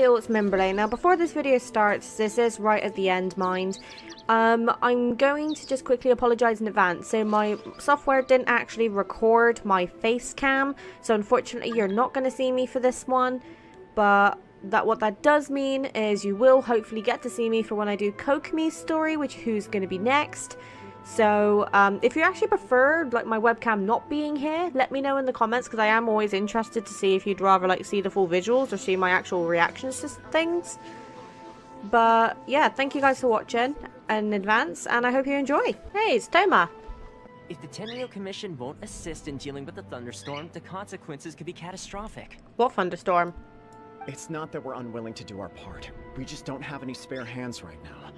Hi all, it's Mimbie. Now before this video starts, this is right at the end, mind. I'm going to just quickly apologise in advance. So my software didn't actually record my face cam, so unfortunately you're not going to see me for this one. But what that does mean is you will hopefully get to see me for when I do Kokomi's story, which who's going to be next. So if you actually prefer like my webcam not being here, let me know in the comments, because I am always interested to see if you'd rather like see the full visuals or see my actual reactions to things. But yeah, thank you guys for watching in advance, and I hope you enjoy. Hey, it's Toma. If the Tenryou Commission won't assist in dealing with the thunderstorm, the consequences could be catastrophic. What thunderstorm? It's not that we're unwilling to do our part. We just don't have any spare hands right now.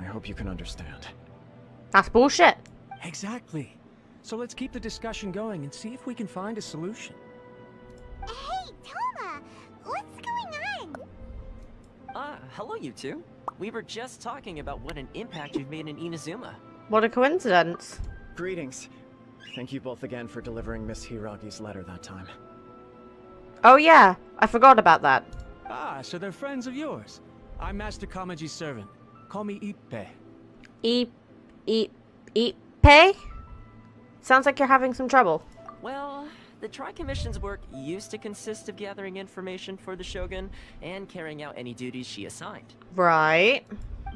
I hope you can understand. That's bullshit. Exactly. So let's keep the discussion going and see if we can find a solution. Hey, Toma! What's going on? Hello you two. We were just talking about what an impact you've made in Inazuma. What a coincidence. Greetings. Thank you both again for delivering Miss Hiragi's letter that time. Oh yeah, I forgot about that. Ah, so they're friends of yours. I'm Master Kamaji's servant. Call me Ippe. Eat pay? Sounds like you're having some trouble. Well, the Tri-Commission's work used to consist of gathering information for the Shogun and carrying out any duties she assigned. Right.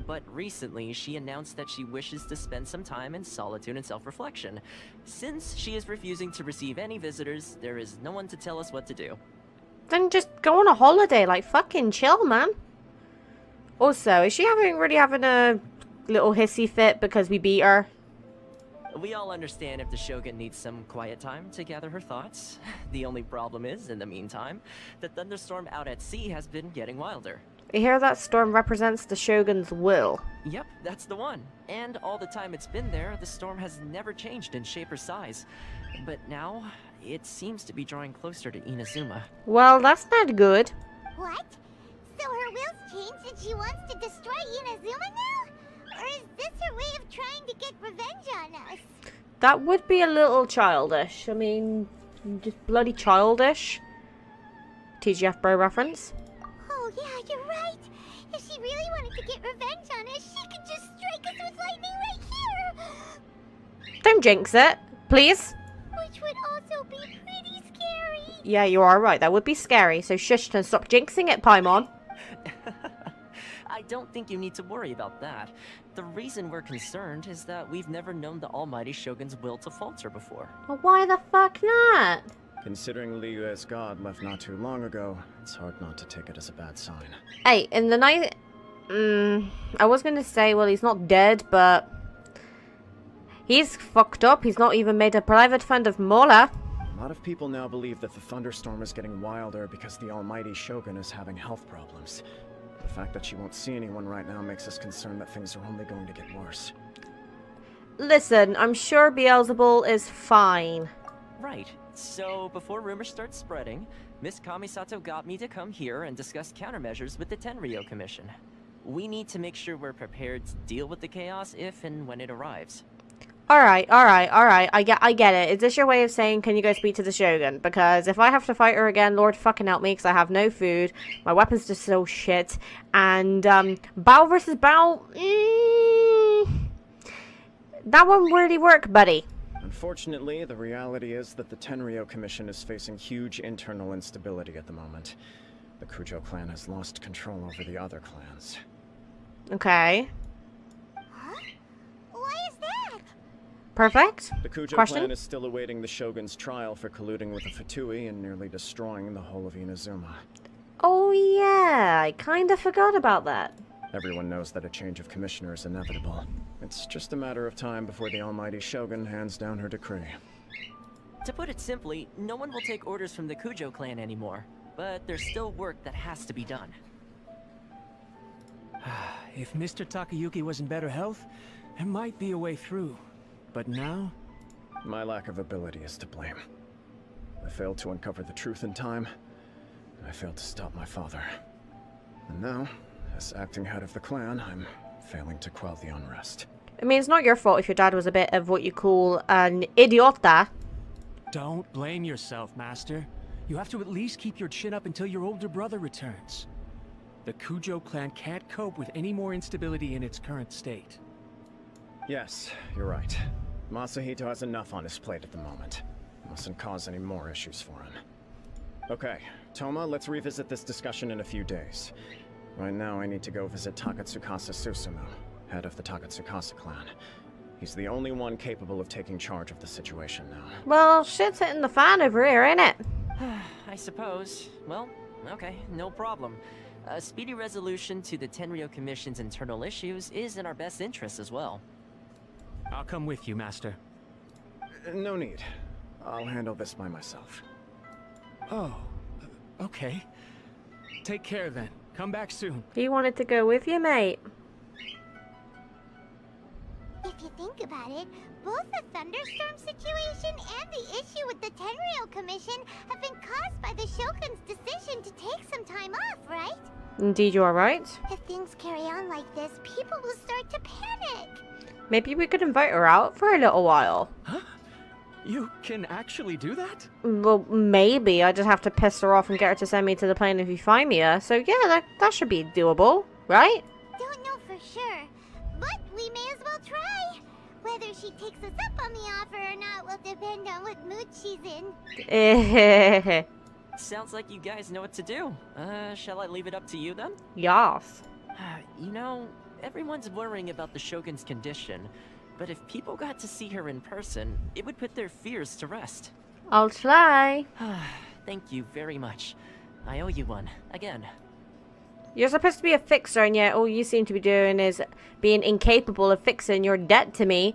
But recently, she announced that she wishes to spend some time in solitude and self-reflection. Since she is refusing to receive any visitors, there is no one to tell us what to do. Then just go on a holiday, like fucking chill, man. Also, is she really having a little hissy fit because we beat her? We all understand if the Shogun needs some quiet time to gather her thoughts. The only problem is, in the meantime, the thunderstorm out at sea has been getting wilder. You hear that? Storm represents the Shogun's will. Yep, that's the one. And all the time it's been there, the storm has never changed in shape or size. But now, it seems to be drawing closer to Inazuma. Well, that's not good. What? So her will's changed and she wants to destroy Inazuma now? Or is this her way of trying to get revenge on us? That would be a little childish. I mean, just bloody childish. TGF bro reference. Oh yeah, you're right. If she really wanted to get revenge on us, she could just strike us with lightning right here. Don't jinx it, please. Which would also be pretty scary. Yeah, you are right. That would be scary. So shush and stop jinxing it, Paimon. I don't think you need to worry about that. The reason we're concerned is that we've never known the almighty Shogun's will to falter before. Well, why the fuck not? Considering Liyue's god left not too long ago, it's hard not to take it as a bad sign. Hey, in the night... I was going to say, well, he's not dead, but... he's fucked up. He's not even made a private friend of Mola. A lot of people now believe that the thunderstorm is getting wilder because the almighty Shogun is having health problems. The fact that she won't see anyone right now makes us concerned that things are only going to get worse. Listen, I'm sure Beelzebul is fine. Right. So, before rumors start spreading, Miss Kamisato got me to come here and discuss countermeasures with the Tenryou Commission. We need to make sure we're prepared to deal with the chaos if and when it arrives. Alright. I get it. Is this your way of saying, can you go speak to the Shogun? Because if I have to fight her again, Lord fucking help me, because I have no food. My weapon's just so shit. And, Bao versus Bao... that won't really work, buddy. Unfortunately, the reality is that the Tenryou Commission is facing huge internal instability at the moment. The Kujo clan has lost control over the other clans. Okay. Huh? Why is that? Perfect. The Kujo Question? clan is still awaiting the Shogun's trial for colluding with the Fatui and nearly destroying the whole of Inazuma. Oh yeah, I kinda forgot about that. Everyone knows that a change of commissioner is inevitable. It's just a matter of time before the almighty Shogun hands down her decree. To put it simply, no one will take orders from the Kujo clan anymore. But there's still work that has to be done. If Mr. Takayuki was in better health, there might be a way through. But now? My lack of ability is to blame. I failed to uncover the truth in time, and I failed to stop my father. And now, as acting head of the clan, I'm failing to quell the unrest. I mean, it's not your fault if your dad was a bit of what you call an idiota. Don't blame yourself, Master. You have to at least keep your chin up until your older brother returns. The Kujo clan can't cope with any more instability in its current state. Yes, you're right. Masahito has enough on his plate at the moment. Mustn't cause any more issues for him. Okay, Toma, let's revisit this discussion in a few days. Right now, I need to go visit Takatsukasa Susumu, head of the Takatsukasa clan. He's the only one capable of taking charge of the situation now. Well, shit's hitting the fan over here, ain't it? I suppose. Well, okay, no problem. A speedy resolution to the Tenryo Commission's internal issues is in our best interest as well. I'll come with you, Master. No need. I'll handle this by myself. Oh, okay. Take care then. Come back soon. He wanted to go with you, mate. If you think about it, both the thunderstorm situation and the issue with the Tenryo Commission have been caused by the Shogun's decision to take some time off, right? Indeed, you are right. If things carry on like this, people will start to panic. Maybe we could invite her out for a little while. Huh? You can actually do that? Well, maybe. I just have to piss her off and get her to send me to the plane if you find me her. So yeah, that should be doable, right? Don't know for sure, but we may as well try. Whether she takes us up on the offer or not will depend on what mood she's in. Sounds like you guys know what to do. Shall I leave it up to you then? Yas. You know, everyone's worrying about the Shogun's condition, but if people got to see her in person, it would put their fears to rest. I'll try. Thank you very much. I owe you one, again. You're supposed to be a fixer, and yet all you seem to be doing is being incapable of fixing your debt to me,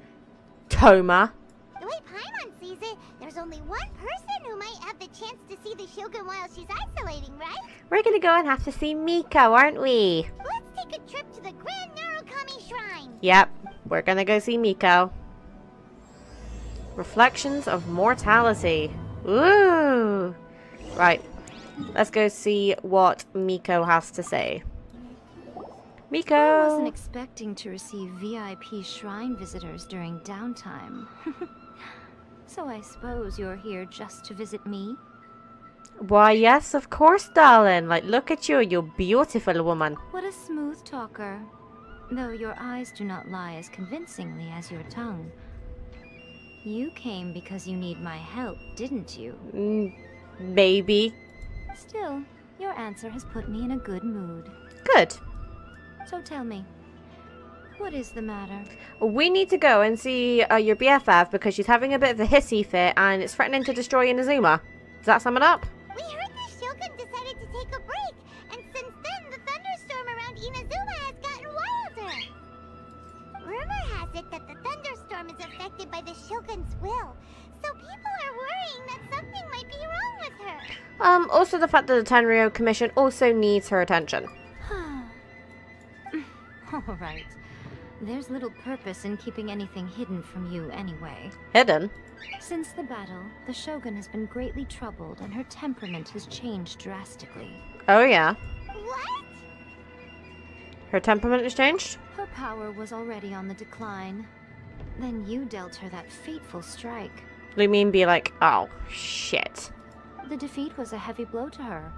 Toma. The way Paimon sees it, there's only one person who might have the chance to see the Shogun while she's isolating, right? We're gonna go and have to see Miko, aren't we? Let's take a trip to the Grand Narukami Shrine. Yep, we're gonna go see Miko. Reflections of Mortality. Ooh. Right. Let's go see what Miko has to say. Miko! I wasn't expecting to receive VIP shrine visitors during downtime. So I suppose you're here just to visit me? Why, yes, of course, darling. Like, look at you, you beautiful woman. What a smooth talker. Though your eyes do not lie as convincingly as your tongue. You came because you need my help, didn't you? Maybe. Still, your answer has put me in a good mood. Good. So tell me, what is the matter? We need to go and see your BFF because she's having a bit of a hissy fit and it's threatening to destroy Inazuma. Does that sum it up? We heard the Shogun decided to take a break, and since then the thunderstorm around Inazuma has gotten wilder. Rumor has it that the thunderstorm is affected by the Shogun's will, so people are worrying that something might be wrong with her. Also the fact that the Tenryo Commission also needs her attention. Alright. There's little purpose in keeping anything hidden from you anyway. Hidden? Since the battle, the Shogun has been greatly troubled and her temperament has changed drastically. Oh yeah. What? Her temperament has changed? Her power was already on the decline. Then you dealt her that fateful strike. What do you mean be like, oh, shit. The defeat was a heavy blow to her.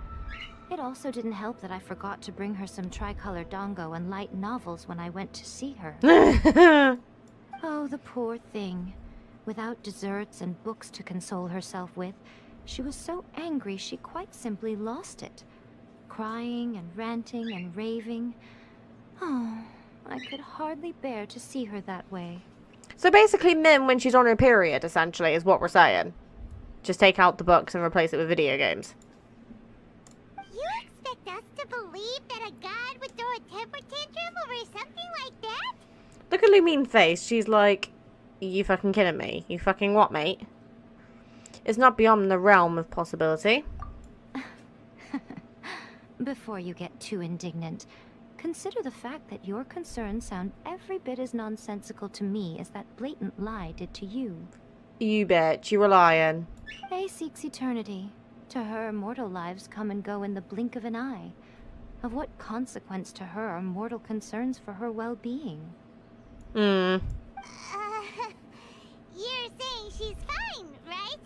It also didn't help that I forgot to bring her some tricolor dango and light novels when I went to see her. Oh, the poor thing. Without desserts and books to console herself with, she was so angry she quite simply lost it. Crying and ranting and raving. Oh, I could hardly bear to see her that way. So basically Mim when she's on her period, essentially, is what we're saying. Just take out the books and replace it with video games. You expect us to believe that a god would throw a temper tantrum over something like that? Look at Lumine's face. She's like, you fucking kidding me? You fucking what, mate? It's not beyond the realm of possibility. Before you get too indignant, consider the fact that your concerns sound every bit as nonsensical to me as that blatant lie did to you. You bitch, you were lying. Faye seeks eternity. To her, mortal lives come and go in the blink of an eye. Of what consequence to her are mortal concerns for her well-being? You're saying she's fine, right?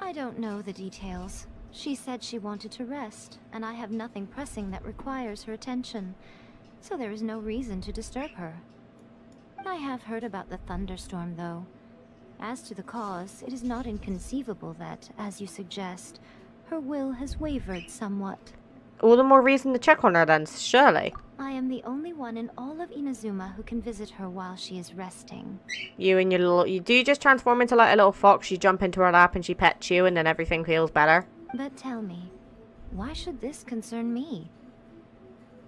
I don't know the details. She said she wanted to rest, and I have nothing pressing that requires her attention, so there is no reason to disturb her. I have heard about the thunderstorm, though. As to the cause, it is not inconceivable that, as you suggest, her will has wavered somewhat. All the more reason to check on her then, surely. I am the only one in all of Inazuma who can visit her while she is resting. You and your little... do you just transform into like a little fox? You jump into her lap and she pets you and then everything feels better? But tell me, why should this concern me?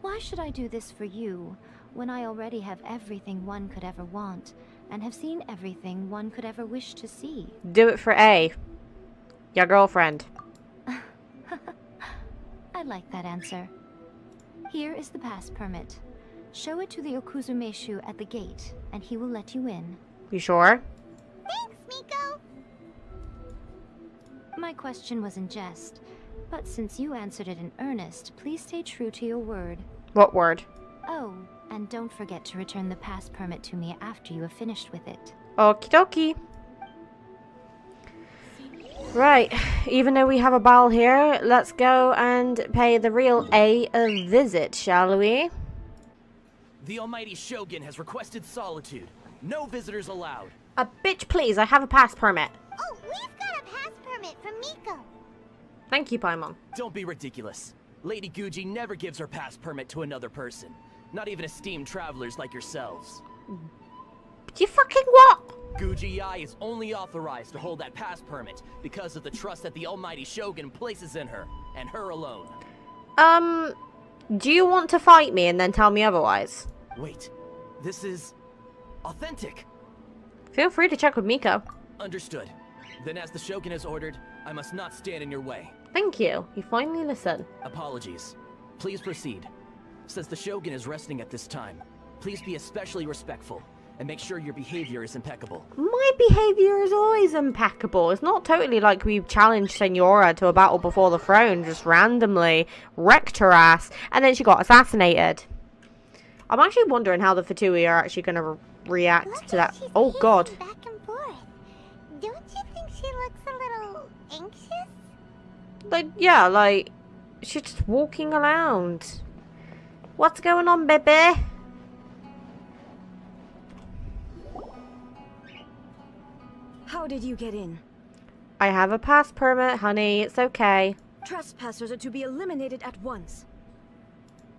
Why should I do this for you, when I already have everything one could ever want, and have seen everything one could ever wish to see? Do it for A. Your girlfriend. I like that answer. Here is the pass permit. Show it to the Okuzumeshu at the gate, and he will let you in. You sure? Thanks, Miko. My question was in jest, but since you answered it in earnest, please stay true to your word. What word? Oh, and don't forget to return the pass permit to me after you have finished with it. Okie dokie. Right, even though we have a ball here, let's go and pay the real A a visit, shall we? The almighty Shogun has requested solitude. No visitors allowed. A bitch, please, I have a pass permit. Oh, we've got a pass permit from Miko. Thank you, Paimon. Don't be ridiculous. Lady Guji never gives her pass permit to another person. Not even esteemed travelers like yourselves. You fucking what? Guji Ai is only authorized to hold that pass permit because of the trust that the almighty Shogun places in her, and her alone. Do you want to fight me and then tell me otherwise? Wait, this is authentic. Feel free to check with Miko. Understood. Then as the Shogun has ordered, I must not stand in your way. Thank you. You finally listen. Apologies. Please proceed. Since the Shogun is resting at this time, please be especially respectful and make sure your behavior is impeccable. My behavior is always impeccable. It's not totally like we challenged Senora to a battle before the throne, just randomly wrecked her ass, and then she got assassinated. I'm actually wondering how the Fatui are actually going to react to that. Oh god. Back and forth. Don't you think she looks a little anxious? Like, yeah, like, she's just walking around. What's going on, baby? How did you get in? I have a pass permit, honey. It's okay. Trespassers are to be eliminated at once.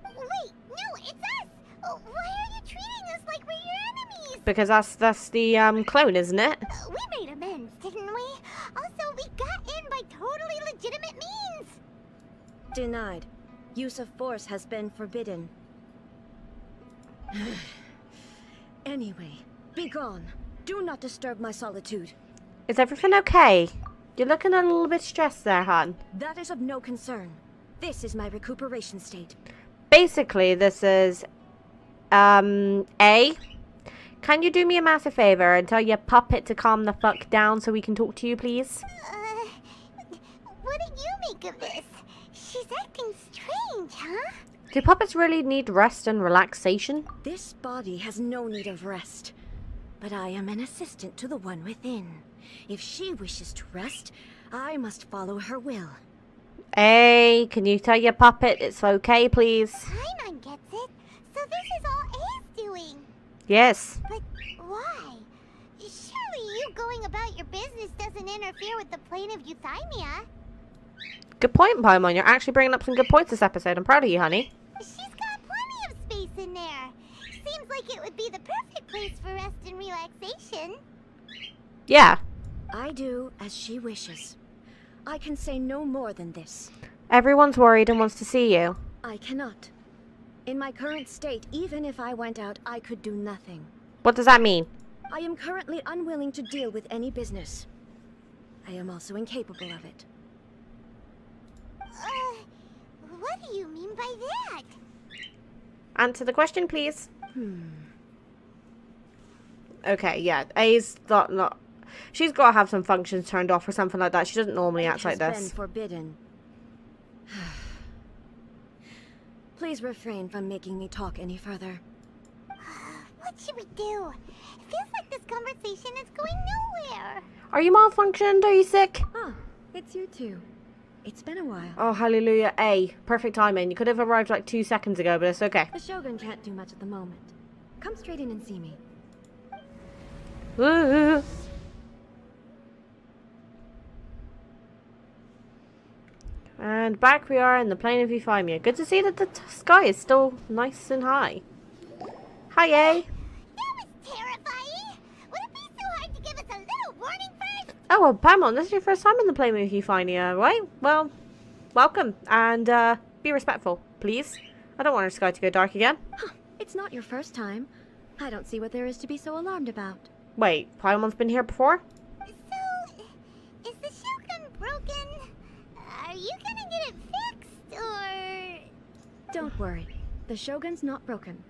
Wait, no, it's us! Oh, why are you treating us like we're your enemies? Because that's the clone, isn't it? We made amends, didn't we? Also, we got in by totally legitimate means! Denied. Use of force has been forbidden. Anyway, be gone. Do not disturb my solitude. Is everything okay? You're looking a little bit stressed there, hon. That is of no concern. This is my recuperation state. Basically, this is A. Can you do me a massive favor and tell your puppet to calm the fuck down so we can talk to you, please? What do you make of this? She's acting strange, huh? Do puppets really need rest and relaxation? This body has no need of rest. But I am an assistant to the one within. If she wishes to rest, I must follow her will. Hey, can you tell your puppet it's okay, please? Paimon gets it. So this is all A's doing. Yes. But why? Surely you going about your business doesn't interfere with the plane of Euthymia. Good point, Paimon. You're actually bringing up some good points this episode. I'm proud of you, honey. She's got plenty of space in there. Seems like it would be the perfect place for rest and relaxation. Yeah. I do as she wishes. I can say no more than this. Everyone's worried and wants to see you. I cannot. In my current state, even if I went out, I could do nothing. What does that mean? I am currently unwilling to deal with any business. I am also incapable of it. What do you mean by that? Answer the question, please. Okay, yeah. A's not. She's got to have some functions turned off or something like that. She doesn't normally act like It has this. been forbidden. Please refrain from making me talk any further. What should we do? It feels like this conversation is going nowhere. Are you malfunctioned? Are you sick? Ah, it's you two. It's been a while. Oh, hallelujah. Perfect timing. You could have arrived like 2 seconds ago, but it's okay. The Shogun can't do much at the moment. Come straight in and see me. Woo! And back we are in the plain of Euphemia. Good to see that the sky is still nice and high. Hi, That was terrifying! Would it be so hard to give us a little warning first? Oh, well, Paimon, this is your first time in the plain of Euphemia, right? Well, welcome. And, be respectful, please. I don't want our sky to go dark again. It's not your first time. I don't see what there is to be so alarmed about. Wait, Paimon's been here before? So, is the Shogun broken? Are you gonna get it fixed, or...? Don't worry. The Shogun's not broken.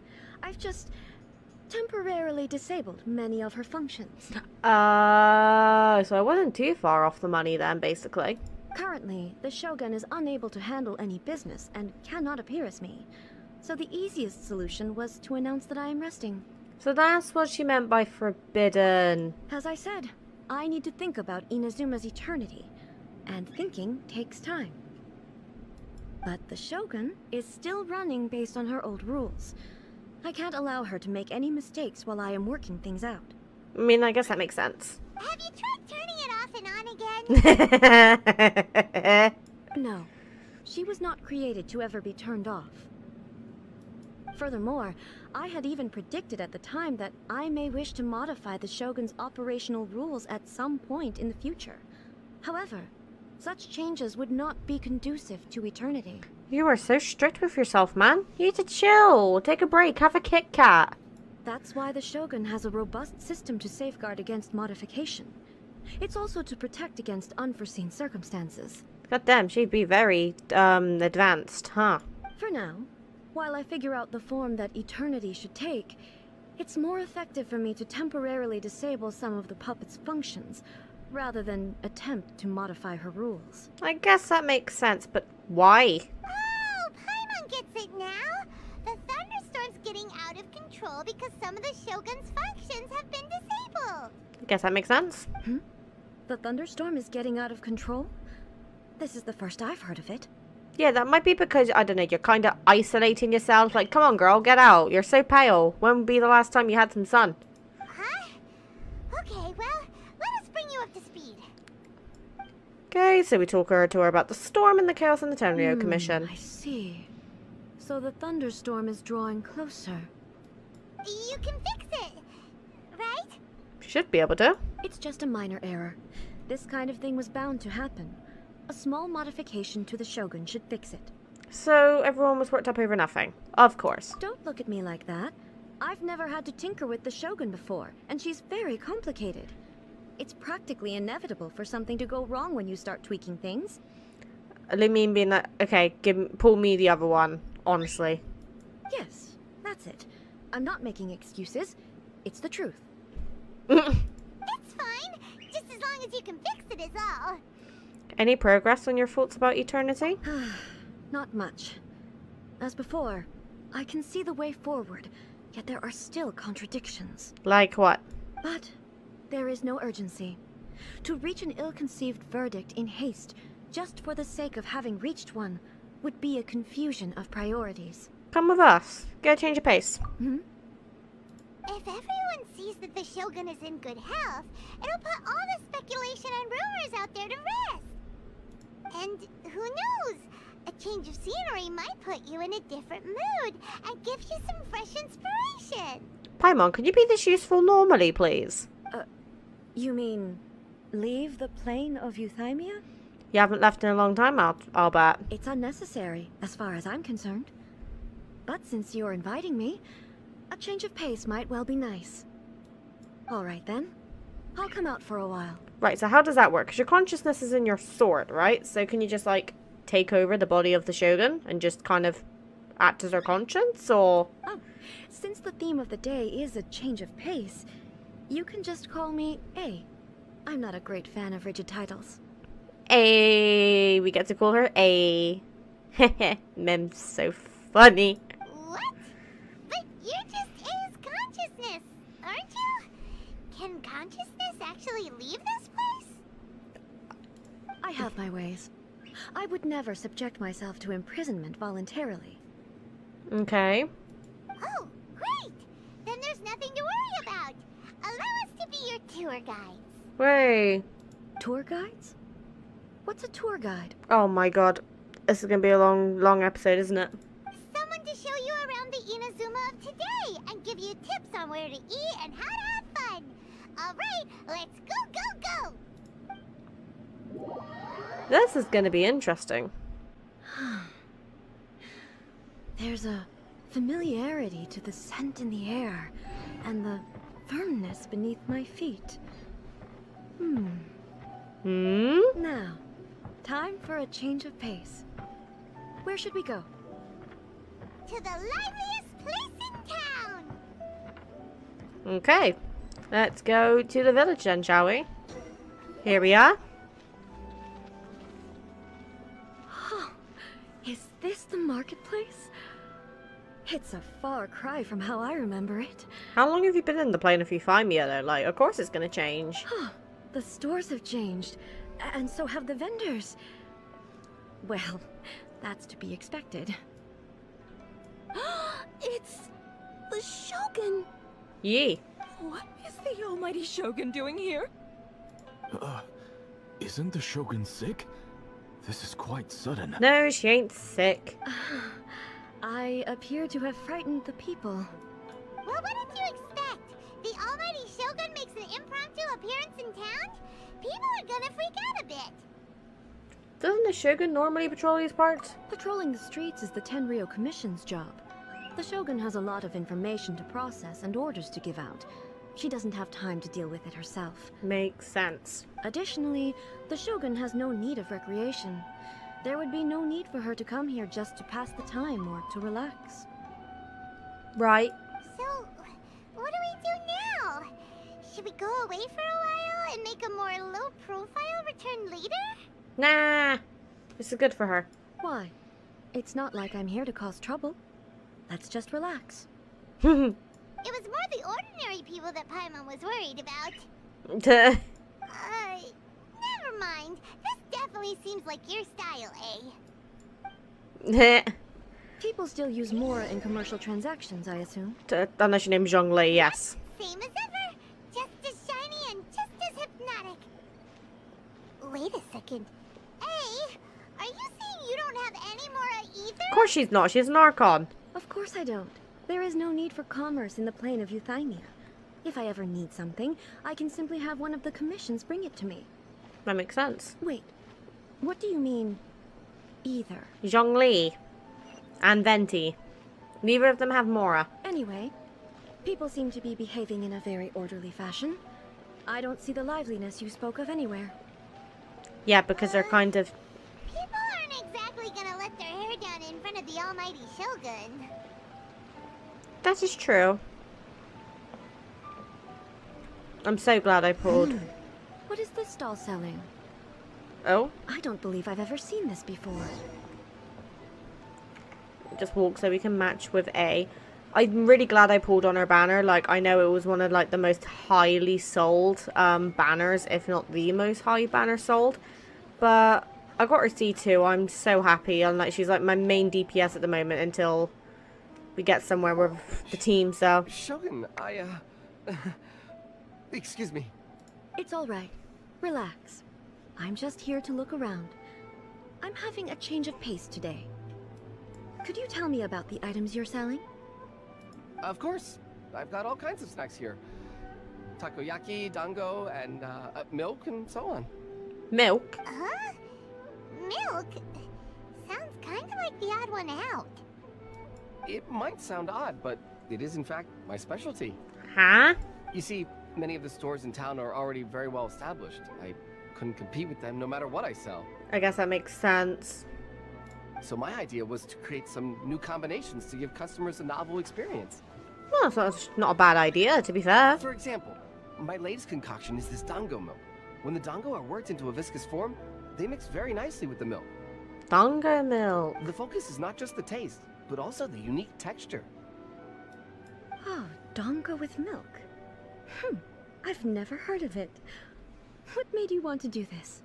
I've just temporarily disabled many of her functions. So I wasn't too far off the money then, basically. Currently, the Shogun is unable to handle any business and cannot appear as me. So the easiest solution was to announce that I am resting. So that's what she meant by forbidden. As I said, I need to think about Inazuma's eternity, and thinking takes time. But the Shogun is still running based on her old rules. I can't allow her to make any mistakes while I am working things out. I mean, I guess that makes sense. Have you tried turning it off and on again? No, she was not created to ever be turned off. Furthermore, I had even predicted at the time that I may wish to modify the Shogun's operational rules at some point in the future. However, such changes would not be conducive to eternity. You are so strict with yourself, man. You need to chill, take a break, have a Kit Kat. That's why the Shogun has a robust system to safeguard against modification. It's also to protect against unforeseen circumstances. God damn, she'd be very, advanced, huh? For now, while I figure out the form that eternity should take, it's more effective for me to temporarily disable some of the puppet's functions, rather than attempt to modify her rules. I guess that makes sense, but why? Oh, Paimon gets it now! The thunderstorm's getting out of control because some of the Shogun's functions have been disabled! I guess that makes sense. The thunderstorm is getting out of control? This is the first I've heard of it. Yeah, that might be because, I don't know, you're kind of isolating yourself. Like, come on, girl, get out. You're so pale. When would be the last time you had some sun? Huh? Okay, well, let us bring you up to speed. Okay, so we talk her to her about the storm and the chaos in the Tenryo Commission. I see. So the thunderstorm is drawing closer. You can fix it, right? Should be able to. It's just a minor error. This kind of thing was bound to happen. A small modification to the Shogun should fix it. So everyone was worked up over nothing. Of course. Don't look at me like that. I've never had to tinker with the Shogun before, and she's very complicated. It's practically inevitable for something to go wrong when you start tweaking things. I mean being like, okay, pull me the other one, honestly. Yes, that's it. I'm not making excuses. It's the truth. It's fine, just as long as you can fix it is all. Any progress on your thoughts about eternity? Not much. As before, I can see the way forward, yet there are still contradictions. Like what? But there is no urgency. To reach an ill-conceived verdict in haste, just for the sake of having reached one, would be a confusion of priorities. Come with us. Get a change of pace. If everyone sees that the Shogun is in good health, it'll put all the speculation and rumors out there to rest. And who knows? A change of scenery might put you in a different mood and give you some fresh inspiration. Paimon, could you be this useful normally, please? You mean, leave the plane of Euthymia? You haven't left in a long time, I'll bet. It's unnecessary, as far as I'm concerned. But since you're inviting me, a change of pace might well be nice. Alright then. I'll come out for a while. Right, so how does that work? Because your consciousness is in your sword, right? So can you just, like, take over the body of the Shogun and just kind of act as her conscience, or...? Oh, since the theme of the day is a change of pace, you can just call me A. I'm not a great fan of rigid titles. A. We get to call her A. Heh Mem's so funny. What? But you're just A's consciousness, aren't you? Can consciousness actually leave this place? I have my ways. I would never subject myself to imprisonment voluntarily. Okay. Oh, great! Then there's nothing to worry about. Allow us to be your tour guides. Wait. Tour guides? What's a tour guide? Oh my god. This is gonna be a long episode, isn't it? Someone to show you around the Inazuma of today and give you tips on where to eat and how to have fun. All right, let's go! This is gonna be interesting. There's a familiarity to the scent in the air and the firmness beneath my feet. Now, time for a change of pace. Where should we go? To the liveliest place in town! Okay. Let's go to the village then, shall we? Here we are. Is this the marketplace? It's a far cry from how I remember it. How long have you been in the plane if you find me though? Like, of course it's gonna change. The stores have changed, and so have the vendors. Well, that's to be expected. It's the Shogun! Yee. What is the almighty Shogun doing here? Isn't the Shogun sick? This is quite sudden. No, she ain't sick. I appear to have frightened the people. Well, what did you expect? The almighty Shogun makes an impromptu appearance in town? People are gonna freak out a bit. Doesn't the Shogun normally patrol these parts? Patrolling the streets is the Tenryou Commission's job. The Shogun has a lot of information to process and orders to give out. She doesn't have time to deal with it herself. Makes sense. Additionally, the Shogun has no need of recreation. There would be no need for her to come here just to pass the time or to relax. Right. So, what do we do now? Should we go away for a while and make a more low-profile return later? Nah. This is good for her. Why? It's not like I'm here to cause trouble. Let's just relax. It was more the ordinary people that Paimon was worried about. Never mind. This definitely seems like your style, eh? People still use Mora in commercial transactions, I assume. Unless your name's Zhongli, yes. Same as ever. Just as shiny and just as hypnotic. Wait a second. Hey, are you saying you don't have any Mora either? Of course she's not. She's an Archon. Of course I don't. There is no need for commerce in the plane of Euthymia. If I ever need something, I can simply have one of the commissions bring it to me. That makes sense. Wait, what do you mean, either? Zhongli and Venti. Neither of them have Mora. Anyway, people seem to be behaving in a very orderly fashion. I don't see the liveliness you spoke of anywhere. Yeah, because they're kind of... People aren't exactly gonna let their hair down in front of the almighty Shogun. That is true. I'm so glad I pulled. What is this stall selling? Oh? I don't believe I've ever seen this before. Just walk so we can match with A. I'm really glad I pulled on her banner. Like, I know it was one of like the most highly sold banners, if not the most high banner sold. But I got her C2. I'm so happy. And like, she's like my main DPS at the moment until we get somewhere with the team. So Shogun, excuse me. It's all right. Relax. I'm just here to look around. I'm having a change of pace today. Could you tell me about the items you're selling? Of course. I've got all kinds of snacks here. Takoyaki, dango, and milk and so on. milk. Huh? Milk? Sounds kind of like the odd one out. It might sound odd, but it is in fact my specialty. Huh? You see, many of the stores in town are already very well established. I couldn't compete with them no matter what I sell. I guess that makes sense. So my idea was to create some new combinations to give customers a novel experience. Well, that's not a bad idea, to be fair. For example, my latest concoction is this dango milk. When the dango are worked into a viscous form, they mix very nicely with the milk. Dango milk. The focus is not just the taste, but also the unique texture. Oh, dango with milk. I've never heard of it. What made you want to do this?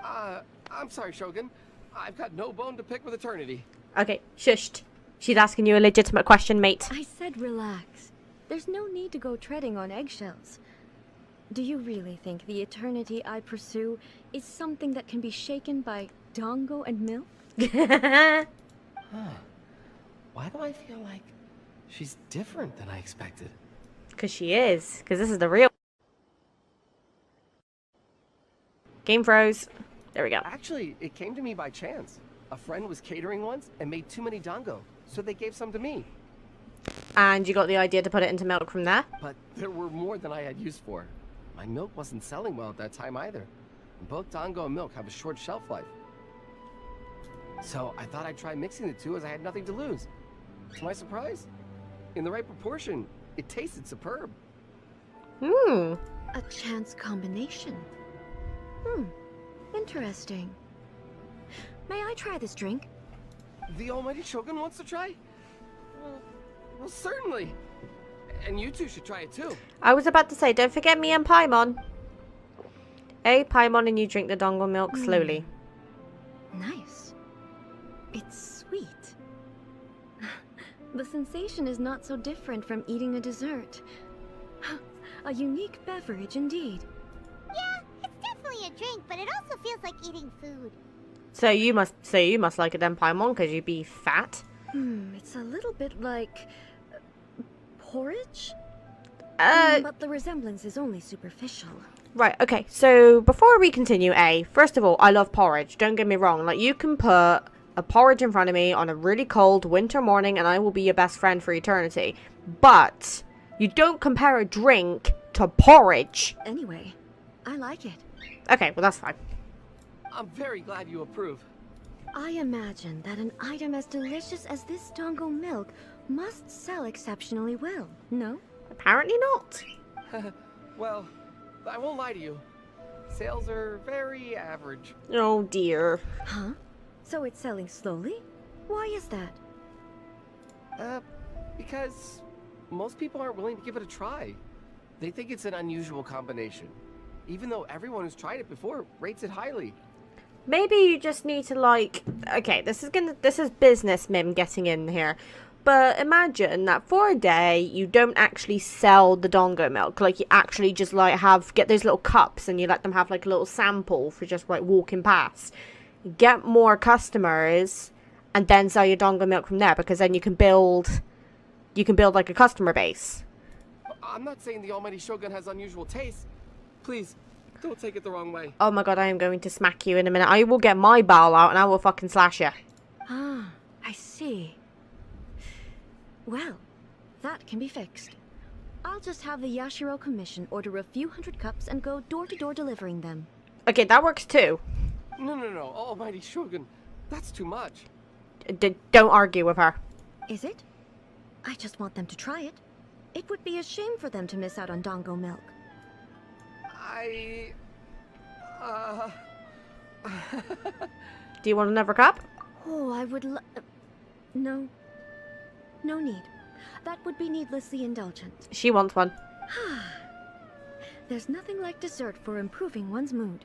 I'm sorry, Shogun. I've got no bone to pick with Eternity. Okay, shushed. She's asking you a legitimate question, mate. I said relax. There's no need to go treading on eggshells. Do you really think the eternity I pursue is something that can be shaken by Dongo and milk? Huh. Why do I feel like she's different than I expected? Because she is. Because this is the real... Game froze. There we go. Actually, it came to me by chance. A friend was catering once and made too many dango, so they gave some to me. And you got the idea to put it into milk from there? But there were more than I had use for. My milk wasn't selling well at that time either. And both dango and milk have a short shelf life. So I thought I'd try mixing the two as I had nothing to lose. To my surprise, in the right proportion, it tasted superb. Hmm. A chance combination. Interesting. May I try this drink? The almighty Shogun wants to try? Well, certainly. And you two should try it too. I was about to say, don't forget me and Paimon. Paimon, and you drink the dongle milk slowly. Nice. It's sweet. The sensation is not so different from eating a dessert. A unique beverage indeed. Yeah, it's definitely a drink, but it also feels like eating food. So you must like it then, Paimon, because you be fat. It's a little bit like porridge? But the resemblance is only superficial. Right, okay, so before we continue, first of all, I love porridge, don't get me wrong. Like, you can put a porridge in front of me on a really cold winter morning and I will be your best friend for eternity. But you don't compare a drink to porridge. Anyway, I like it. Okay, well that's fine. I'm very glad you approve. I imagine that an item as delicious as this dongo milk must sell exceptionally well, no? Apparently not. Well, I won't lie to you. Sales are very average. Oh dear. Huh? So it's selling slowly? Why is that? Because most people aren't willing to give it a try. They think it's an unusual combination. Even though everyone who's tried it before rates it highly. Maybe you just need to, like, okay, this is business Mim getting in here. But imagine that for a day you don't actually sell the dongo milk. Like, you actually just like get those little cups and you let them have like a little sample for just like walking past. Get more customers and then sell your dongo milk from there, because then you can build like a customer base. I'm not saying the almighty Shogun has unusual taste. Please, don't take it the wrong way. Oh my god, I am going to smack you in a minute. I will get my bowl out and I will fucking slash you. Ah, I see. Well, that can be fixed. I'll just have the Yashiro Commission order a few hundred cups and go door to door delivering them. Okay, that works too. No, almighty Shogun. That's too much. Don't argue with her. Is it? I just want them to try it. It would be a shame for them to miss out on dongo milk. Do you want another cup? Oh, I would No. No need. That would be needlessly indulgent. She wants one. There's nothing like dessert for improving one's mood.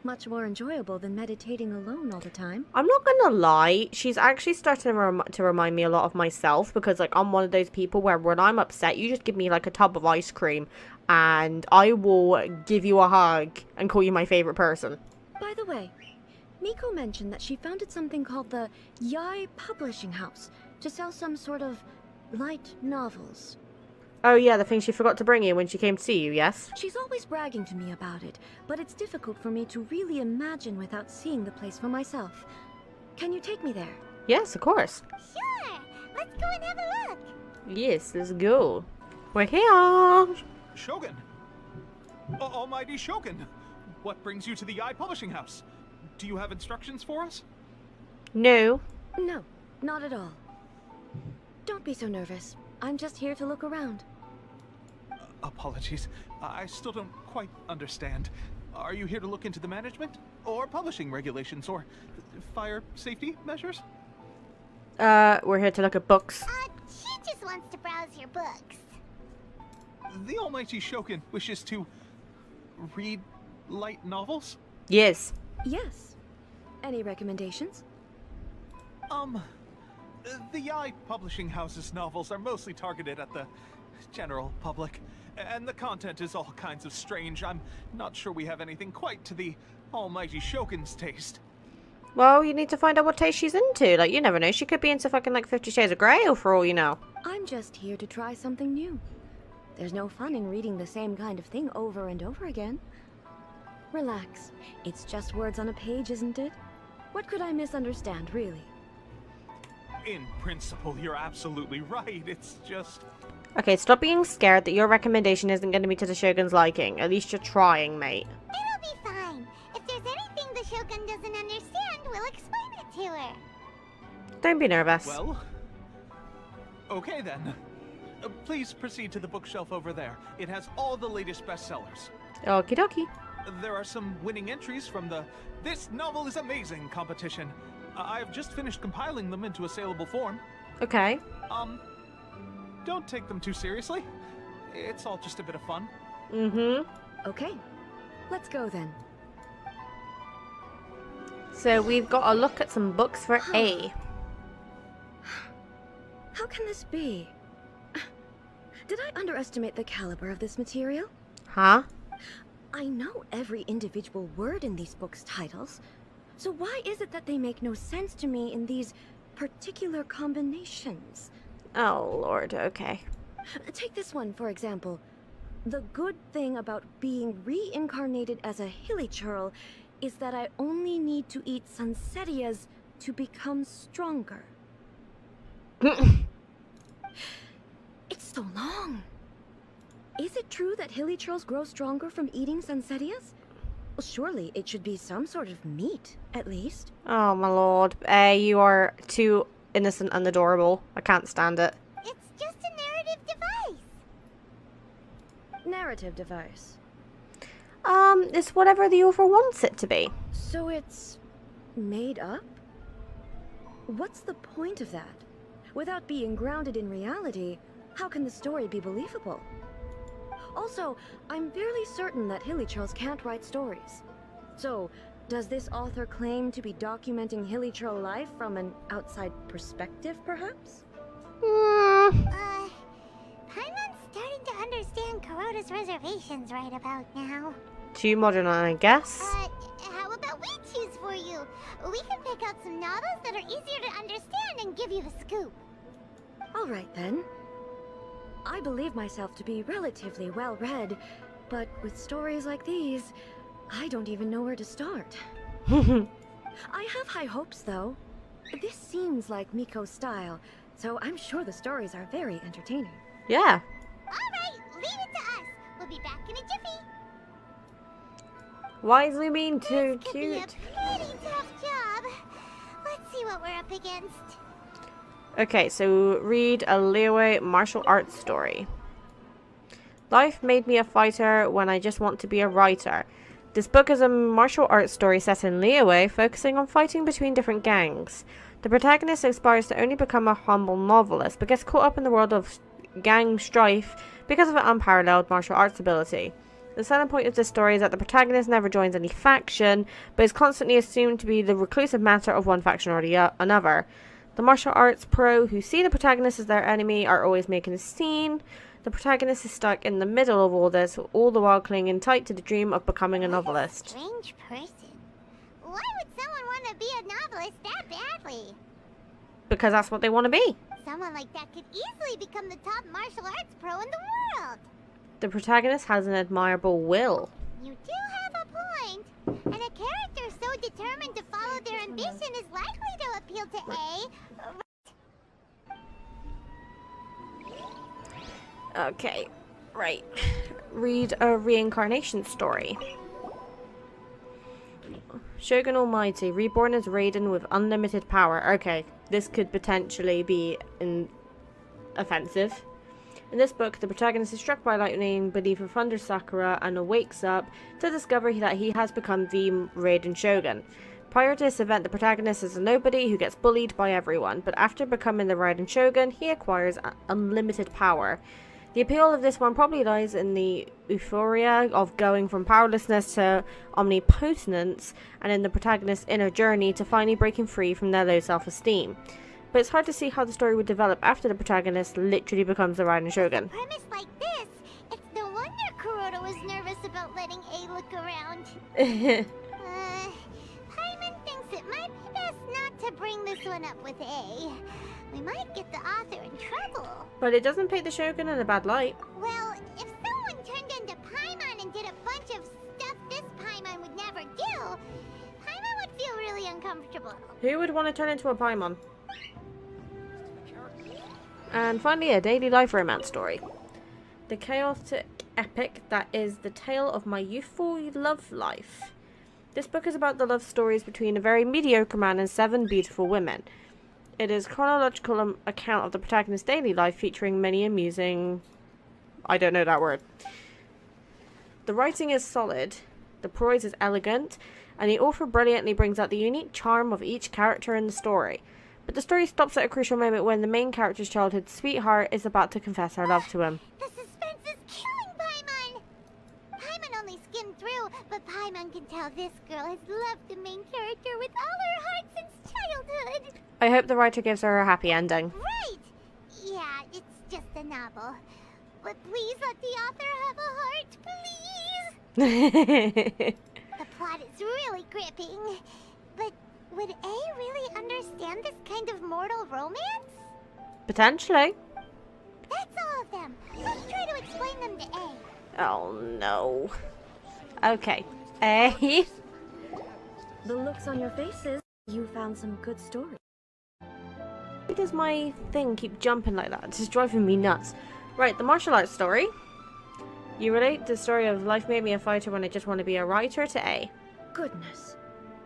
Much more enjoyable than meditating alone all the time. I'm not gonna lie, she's actually starting to remind me a lot of myself, because like I'm one of those people where when I'm upset, you just give me like a tub of ice cream and I will give you a hug and call you my favorite person. By the way, Miko mentioned that she founded something called the Yai Publishing House to sell some sort of light novels. Oh yeah, the thing she forgot to bring you when she came to see you, yes? She's always bragging to me about it, but it's difficult for me to really imagine without seeing the place for myself. Can you take me there? Yes, of course. Sure! Let's go and have a look! Yes, let's go. We're here! Shogun! Almighty Shogun! What brings you to the Yai Publishing House? Do you have instructions for us? No. No, not at all. Don't be so nervous. I'm just here to look around. Apologies. I still don't quite understand. Are you here to look into the management? Or publishing regulations? Or fire safety measures? We're here to look at books. She just wants to browse your books. The almighty Shogun wishes to read light novels? Yes. Yes. Any recommendations? The Yaoi publishing house's novels are mostly targeted at the general public, and the content is all kinds of strange. I'm not sure we have anything quite to the almighty Shogun's taste. Well, you need to find out what taste she's into. Like, you never know. She could be into fucking, like, 50 Shades of Grey, or for all you know. I'm just here to try something new. There's no fun in reading the same kind of thing over and over again. Relax. It's just words on a page, isn't it? What could I misunderstand, really? In principle, you're absolutely right. It's just... Okay, stop being scared that your recommendation isn't going to be to the Shogun's liking. At least you're trying, mate. It'll be fine. If there's anything the Shogun doesn't understand, we'll explain it to her. Don't be nervous. Well... Okay then. Please proceed to the bookshelf over there. It has all the latest bestsellers. Okie dokie. There are some winning entries from the This Novel is Amazing competition. I've just finished compiling them into a saleable form. Okay. Don't take them too seriously. It's all just a bit of fun. Mm-hmm. Okay. Let's go then. So we've got to look at some books for A. How can this be? Did I underestimate the caliber of this material? Huh? I know every individual word in these books' titles, so why is it that they make no sense to me in these particular combinations? Oh, Lord, okay. Take this one, for example. The good thing about being reincarnated as a hilly churl is that I only need to eat sunsettias to become stronger. It's so long. Is it true that hilly churls grow stronger from eating sunsettias? Well, surely it should be some sort of meat, at least. Oh, my lord. You are too innocent and adorable. I can't stand it. It's just a narrative device. Narrative device. It's whatever the author wants it to be. So it's made up? What's the point of that? Without being grounded in reality, how can the story be believable? Also, I'm fairly certain that hilly churls can't write stories. So, does this author claim to be documenting hilly churl life from an outside perspective, perhaps? Paimon's starting to understand Kuroda's reservations right about now. Too modern, I guess. How about we choose for you? We can pick out some novels that are easier to understand and give you the scoop. All right, then. I believe myself to be relatively well-read, but with stories like these, I don't even know where to start. I have high hopes, though. This seems like Miko's style, so I'm sure the stories are very entertaining. Yeah. All right, leave it to us. We'll be back in a jiffy. Why is Lumine too This could cute? be a pretty tough job. Let's see what we're up against. Okay, so read a Liyue martial arts story. Life made me a fighter when I just want to be a writer. This book is a martial arts story set in Liyue, focusing on fighting between different gangs. The protagonist aspires to only become a humble novelist, but gets caught up in the world of gang strife because of an unparalleled martial arts ability. The selling point of this story is that the protagonist never joins any faction, but is constantly assumed to be the reclusive master of one faction or another. The martial arts pro who see the protagonist as their enemy are always making a scene. The protagonist is stuck in the middle of all this, all the while clinging tight to the dream of becoming a novelist. Strange person. Why would someone want to be a novelist that badly? Because that's what they want to be. Someone like that could easily become the top martial arts pro in the world. The protagonist has an admirable will. You do have a point. And a character so determined to follow their ambition is likely to appeal to A. Okay, right. Read a reincarnation story. Shogun Almighty, reborn as Raiden with unlimited power. Okay, this could potentially be offensive. In this book, the protagonist is struck by lightning beneath a thunder sakura and wakes up to discover that he has become the Raiden Shogun. Prior to this event, the protagonist is a nobody who gets bullied by everyone, but after becoming the Raiden Shogun, he acquires unlimited power. The appeal of this one probably lies in the euphoria of going from powerlessness to omnipotence, and in the protagonist's inner journey to finally breaking free from their low self-esteem. But it's hard to see how the story would develop after the protagonist literally becomes the Raiden Shogun. Premise like this, it's no wonder Kuroda was nervous about letting A look around. Paimon thinks it might be best not to bring this one up with A. We might get the author in trouble. But it doesn't paint the Shogun in a bad light. Well, if someone turned into Paimon and did a bunch of stuff this Paimon would never do, Paimon would feel really uncomfortable. Who would want to turn into a Paimon? And finally, a daily life romance story. The chaotic epic that is the tale of my youthful love life. This book is about the love stories between a very mediocre man and 7 beautiful women. It is a chronological account of the protagonist's daily life, featuring many amusing... I don't know that word. The writing is solid, the prose is elegant, and the author brilliantly brings out the unique charm of each character in the story. But the story stops at a crucial moment when the main character's childhood sweetheart is about to confess her love to him. The suspense is killing Paimon! Paimon only skimmed through, but Paimon can tell this girl has loved the main character with all her heart since childhood. I hope the writer gives her a happy ending. Right! Yeah, it's just a novel. But please let the author have a heart, please! The plot is really gripping. But would A really understand this kind of mortal romance? Potentially. That's all of them. Let's try to explain them to A. Oh no. Okay. A. The looks on your faces, you found some good stories. Why does my thing keep jumping like that? It's just driving me nuts. Right, the martial arts story. You relate the story of life made me a fighter when I just want to be a writer to A. Goodness.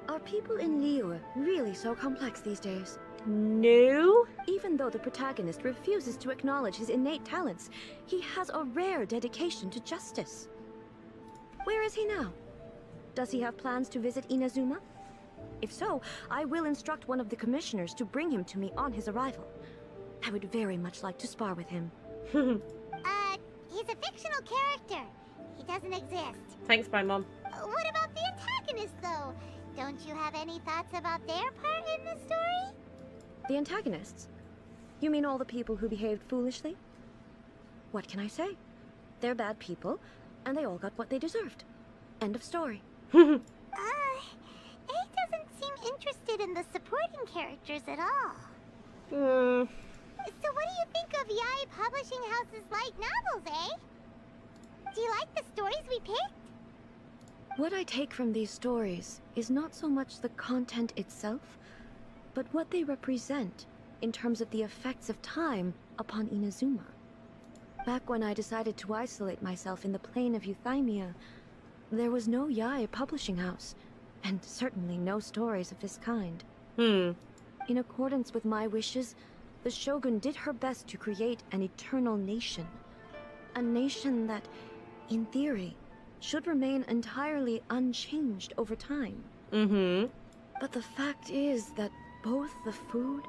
Are people in Liyue really so complex these days? No. Even though the protagonist refuses to acknowledge his innate talents, he has a rare dedication to justice. Where is he now? Does he have plans to visit Inazuma? If so, I will instruct one of the commissioners to bring him to me on his arrival. I would very much like to spar with him. He's a fictional character. He doesn't exist. Thanks, bye, Mom. What about the antagonist, though? Don't you have any thoughts about their part in the story? The antagonists? You mean all the people who behaved foolishly? What can I say? They're bad people, and they all got what they deserved. End of story. A doesn't seem interested in the supporting characters at all. So what do you think of Yae Publishing House's light novels, eh? Do you like the stories we picked? What I take from these stories is not so much the content itself, but what they represent in terms of the effects of time upon Inazuma. Back when I decided to isolate myself in the plane of Euthymia, there was no Yae Publishing House, and certainly no stories of this kind. In accordance with my wishes, the Shogun did her best to create an eternal nation. A nation that, in theory, should remain entirely unchanged over time. But the fact is that both the food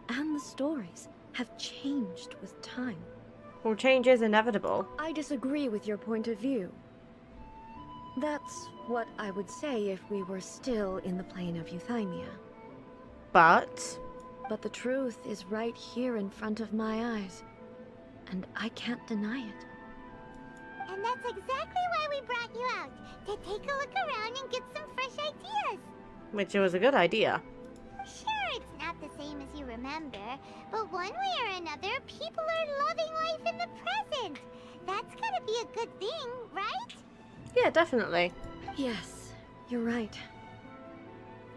and the stories have changed with time. Well, change is inevitable. I disagree with your point of view. That's what I would say if we were still in the plane of Euthymia. But the truth is right here in front of my eyes, and I can't deny it. And that's exactly why we brought you out, to take a look around and get some fresh ideas. Which was a good idea. Sure, it's not the same as you remember, but one way or another, people are loving life in the present. That's gotta be a good thing, right? Yeah, definitely. Yes, you're right.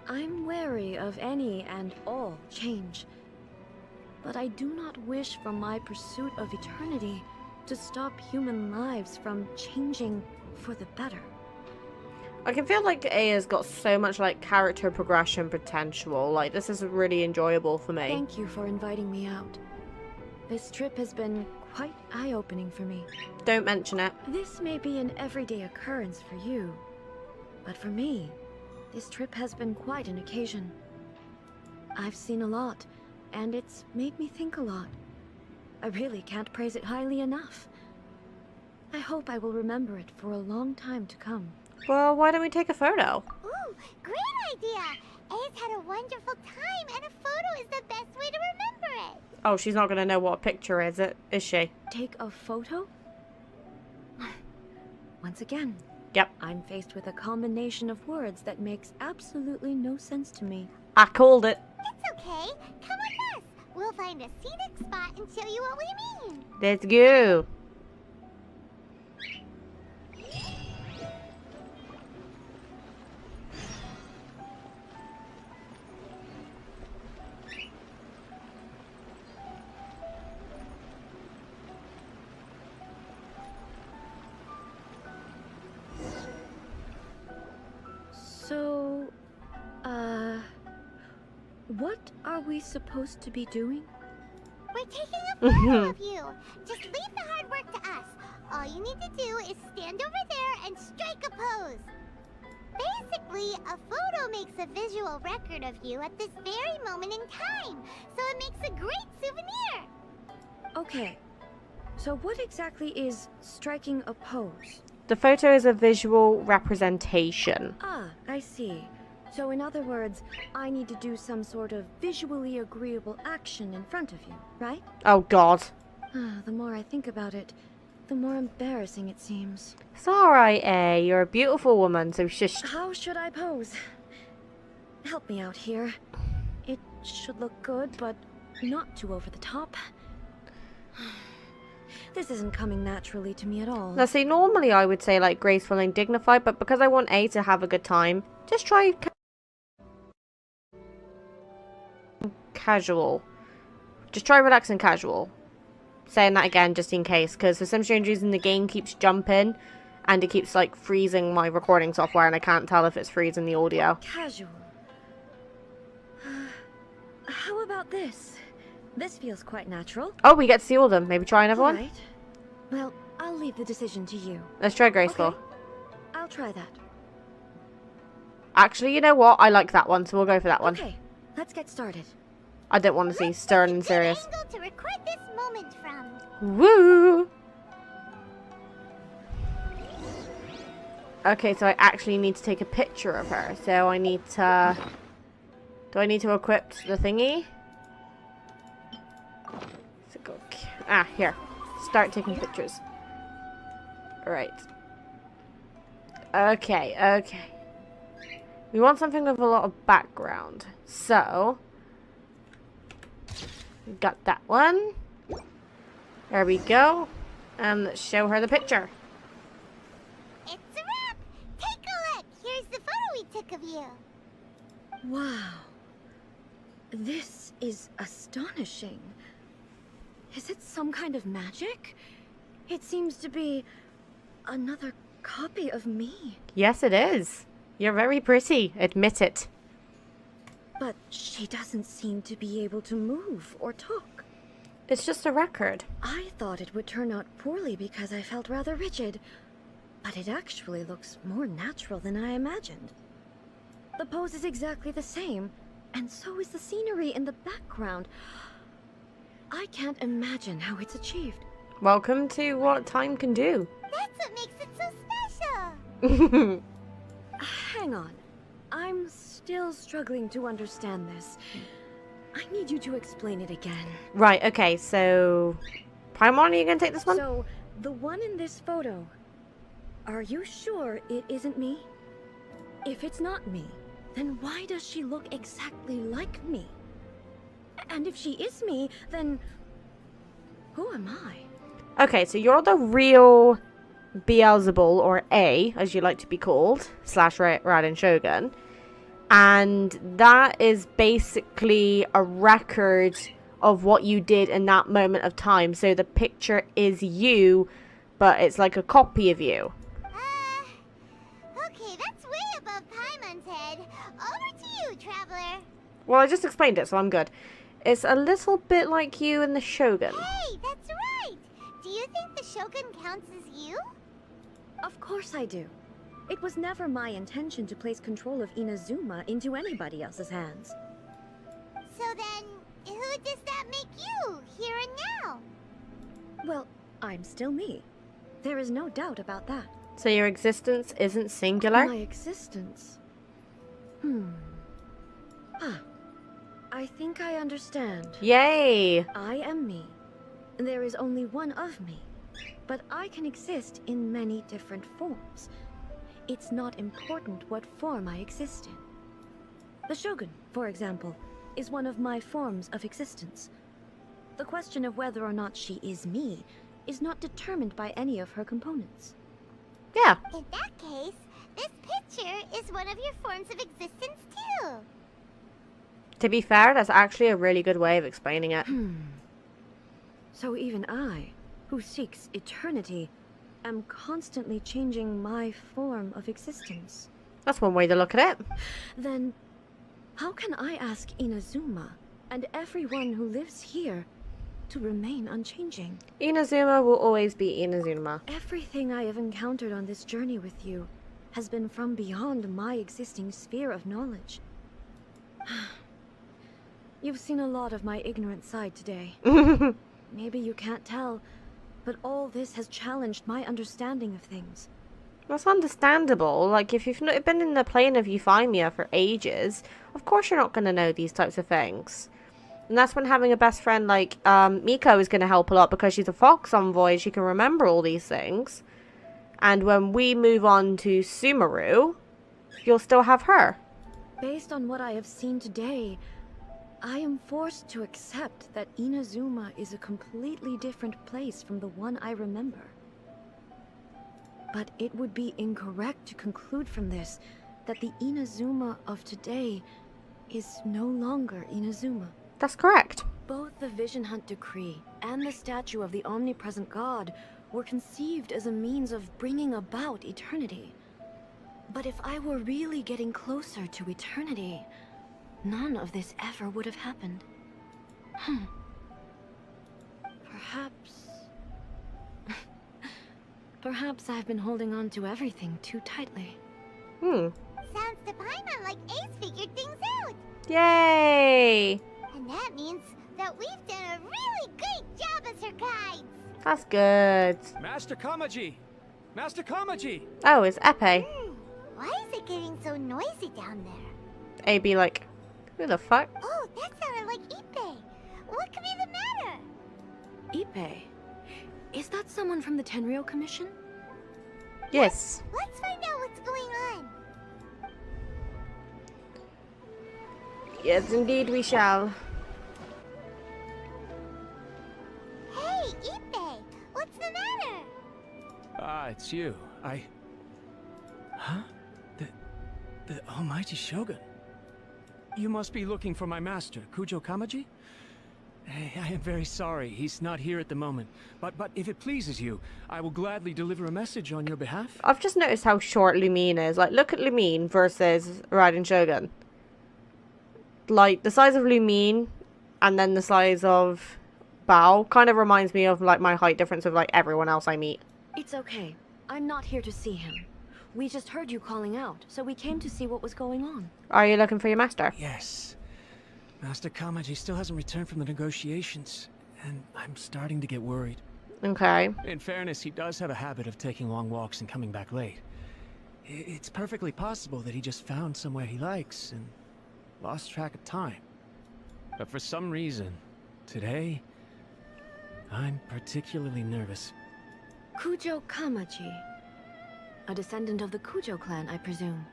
I'm wary of any and all change. But I do not wish for my pursuit of eternity to stop human lives from changing for the better. I can feel like A has got so much like character progression potential. Like, this is really enjoyable for me. Thank you for inviting me out. This trip has been quite eye-opening for me. Don't mention it. This may be an everyday occurrence for you, but for me, this trip has been quite an occasion. I've seen a lot, and it's made me think a lot. I really can't praise it highly enough. I hope I will remember it for a long time to come. Well, why don't we take a photo? Ooh, great idea! A's had a wonderful time, and a photo is the best way to remember it. Oh, she's not gonna know what a picture is she? Take a photo? Once again. Yep. I'm faced with a combination of words that makes absolutely no sense to me. I called it. It's okay. Come with us. We'll find a scenic spot and show you what we mean. Let's go. So, what are we supposed to be doing? We're taking a photo of you. Just leave the hard work to us. All you need to do is stand over there and strike a pose. Basically, a photo makes a visual record of you at this very moment in time, so it makes a great souvenir. Okay, so what exactly is striking a pose? The photo is a visual representation. Ah, I see. So in other words, I need to do some sort of visually agreeable action in front of you, right? Oh, God. The more I think about it, the more embarrassing it seems. It's alright, A. You're a beautiful woman, so shush. How should I pose? Help me out here. It should look good, but not too over the top. This isn't coming naturally to me at all. Now, see, normally I would say, like, graceful and dignified, but because I want A to have a good time, just try casual. Just try relax and casual. Saying that again, just in case, because for some strange reason the game keeps jumping, and it keeps, like, freezing my recording software, and I can't tell if it's freezing the audio. Casual. How about this? This feels quite natural. Oh, we get to see all of them. Maybe try another one? Right. Well, I'll leave the decision to you. Let's try graceful. Okay. I'll try that. Actually, you know what? I like that one, so we'll go for that one. Okay, let's get started. I don't want to see stern and serious. Angle to record this moment from. Woo! Okay, so I actually need to take a picture of her. So I need to... Do I need to equip the thingy? So go... Ah, here. Start taking pictures. Alright. Okay, okay. We want something with a lot of background. So... Got that one. There we go. And let's show her the picture. It's a wrap! Take a look! Here's the photo we took of you. Wow. This is astonishing. Is it some kind of magic? It seems to be another copy of me. Yes, it is. You're very pretty. Admit it. But she doesn't seem to be able to move or talk. It's just a record. I thought it would turn out poorly because I felt rather rigid. But it actually looks more natural than I imagined. The pose is exactly the same, and so is the scenery in the background. I can't imagine how it's achieved. Welcome to what time can do. That's what makes it so special. Hang on. I'm still struggling to understand this. I need you to explain it again. Right, okay, so... Paimon, are you going to take this one? So, the one in this photo, are you sure it isn't me? If it's not me, then why does she look exactly like me? And if she is me, then who am I? Okay, so you're the real Beelzebul, or A, as you like to be called, / Raiden Shogun. And that is basically a record of what you did in that moment of time. So the picture is you, but it's like a copy of you. Okay, that's way above Paimon's head. Over to you, Traveler. Well, I just explained it, so I'm good. It's a little bit like you and the Shogun. Hey, that's right! Do you think the Shogun counts as you? Of course I do. It was never my intention to place control of Inazuma into anybody else's hands. So then, who does that make you, here and now? Well, I'm still me. There is no doubt about that. So your existence isn't singular? My existence? I think I understand. Yay! I am me. There is only one of me. But I can exist in many different forms. It's not important what form I exist in. The Shogun, for example, is one of my forms of existence. The question of whether or not she is me is not determined by any of her components. Yeah. In that case, this picture is one of your forms of existence too. To be fair, that's actually a really good way of explaining it. So even I, who seeks eternity, am constantly changing my form of existence. That's one way to look at it. Then, how can I ask Inazuma and everyone who lives here to remain unchanging? Inazuma will always be Inazuma. Everything I have encountered on this journey with you has been from beyond my existing sphere of knowledge. You've seen a lot of my ignorant side today. Maybe you can't tell, but all this has challenged my understanding of things. That's understandable. Like, if you've not been in the plane of Euphemia for ages, of course you're not going to know these types of things. And that's when having a best friend like Miko is going to help a lot, because she's a Fox Envoy, she can remember all these things. And when we move on to Sumeru, you'll still have her. Based on what I have seen today, I am forced to accept that Inazuma is a completely different place from the one I remember. But it would be incorrect to conclude from this that the Inazuma of today is no longer Inazuma. That's correct. Both the Vision Hunt Decree and the statue of the Omnipresent God were conceived as a means of bringing about eternity. But if I were really getting closer to eternity, none of this ever would have happened. Perhaps I've been holding on to everything too tightly. Sounds to Paimon like Ace figured things out. Yay! And that means that we've done a really great job as her guides. That's good. Master Kamaji! Master Kamaji! Oh, it's Epe. Why is it getting so noisy down there? A be like, who the fuck? Oh, that sounded like Ippei. What could be the matter? Ippei? Is that someone from the Tenryou Commission? Yes. Let's find out what's going on. Yes, indeed we shall. Hey, Ippei! What's the matter? Ah, it's you. Huh? The Almighty Shogun. You must be looking for my master, Kujo Kamaji? I am very sorry, he's not here at the moment. But if it pleases you, I will gladly deliver a message on your behalf. I've just noticed how short Lumine is. Like, look at Lumine versus Raiden Shogun. Like, the size of Lumine and then the size of Bao kind of reminds me of, like, my height difference with, like, everyone else I meet. It's okay. I'm not here to see him. We just heard you calling out, so we came to see what was going on. Are you looking for your master? Yes. Master Kamaji still hasn't returned from the negotiations, and I'm starting to get worried. Okay. In fairness, he does have a habit of taking long walks and coming back late. It's perfectly possible that he just found somewhere he likes and lost track of time. But for some reason, today, I'm particularly nervous. Kujo Kamaji. A descendant of the Kujo clan, I presume.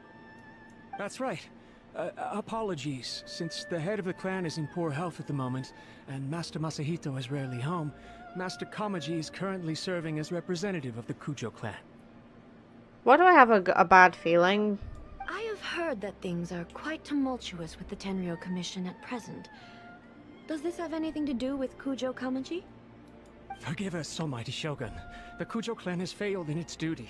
That's right. Apologies, since the head of the clan is in poor health at the moment, and Master Masahito is rarely home, Master Kamaji is currently serving as representative of the Kujo clan. Why do I have a bad feeling? I have heard that things are quite tumultuous with the Tenryou Commission at present. Does this have anything to do with Kujo Kamaji? Forgive us, Almighty Shogun. The Kujo clan has failed in its duty.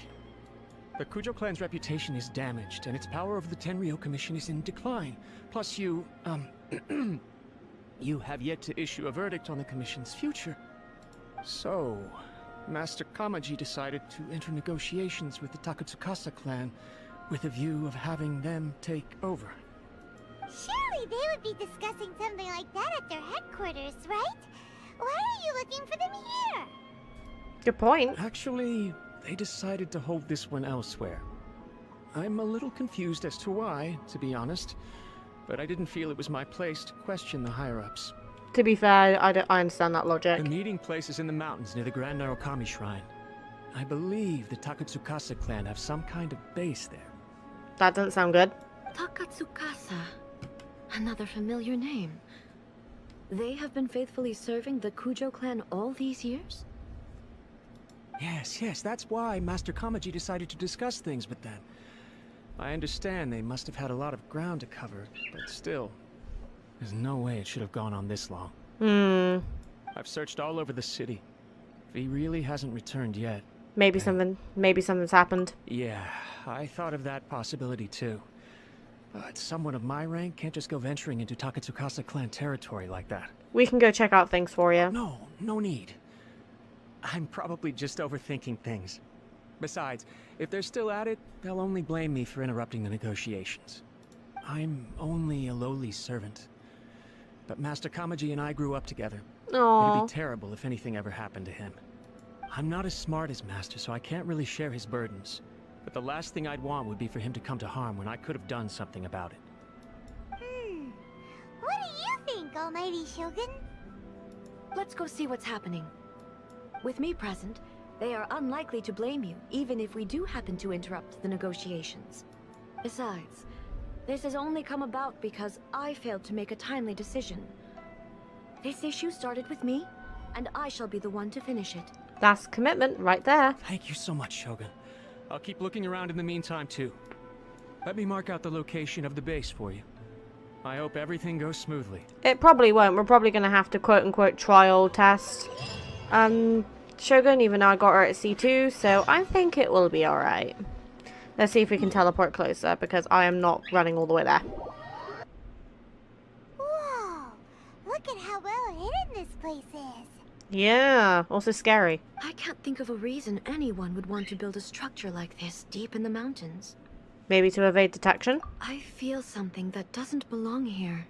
The Kujo clan's reputation is damaged, and its power over the Tenryou Commission is in decline. Plus you have yet to issue a verdict on the Commission's future. So, Master Kamaji decided to enter negotiations with the Takatsukasa clan with a view of having them take over. Surely they would be discussing something like that at their headquarters, right? Why are you looking for them here? Good point. Actually, they decided to hold this one elsewhere. I'm a little confused as to why, to be honest, but I didn't feel it was my place to question the higher-ups. To be fair, I understand that logic. The meeting place is in the mountains near the Grand Narukami Shrine. I believe the Takatsukasa clan have some kind of base there. That doesn't sound good. Takatsukasa. Another familiar name. They have been faithfully serving the Kujo clan all these years? Yes, that's why Master Kamaji decided to discuss things with them. I understand they must have had a lot of ground to cover, but still, there's no way it should have gone on this long. I've searched all over the city. V really hasn't returned yet. Maybe something's happened. Yeah, I thought of that possibility too. But someone of my rank can't just go venturing into Takatsukasa clan territory like that. We can go check out things for you. No need. I'm probably just overthinking things. Besides, if they're still at it, they'll only blame me for interrupting the negotiations. I'm only a lowly servant. But Master Kamaji and I grew up together. Aww. It'd be terrible if anything ever happened to him. I'm not as smart as Master, so I can't really share his burdens. But the last thing I'd want would be for him to come to harm when I could have done something about it. What do you think, Almighty Shogun? Let's go see what's happening. With me present, they are unlikely to blame you, even if we do happen to interrupt the negotiations. Besides, this has only come about because I failed to make a timely decision. This issue started with me, and I shall be the one to finish it. That's commitment right there. Thank you so much, Shogun. I'll keep looking around in the meantime, too. Let me mark out the location of the base for you. I hope everything goes smoothly. It probably won't. We're probably going to have to quote-unquote trial test Shogun, even though I got her at C2, so I think it will be alright. Let's see if we can teleport closer, because I am not running all the way there. Whoa! Look at how well hidden this place is. Yeah, also scary. I can't think of a reason anyone would want to build a structure like this deep in the mountains. Maybe to evade detection? I feel something that doesn't belong here.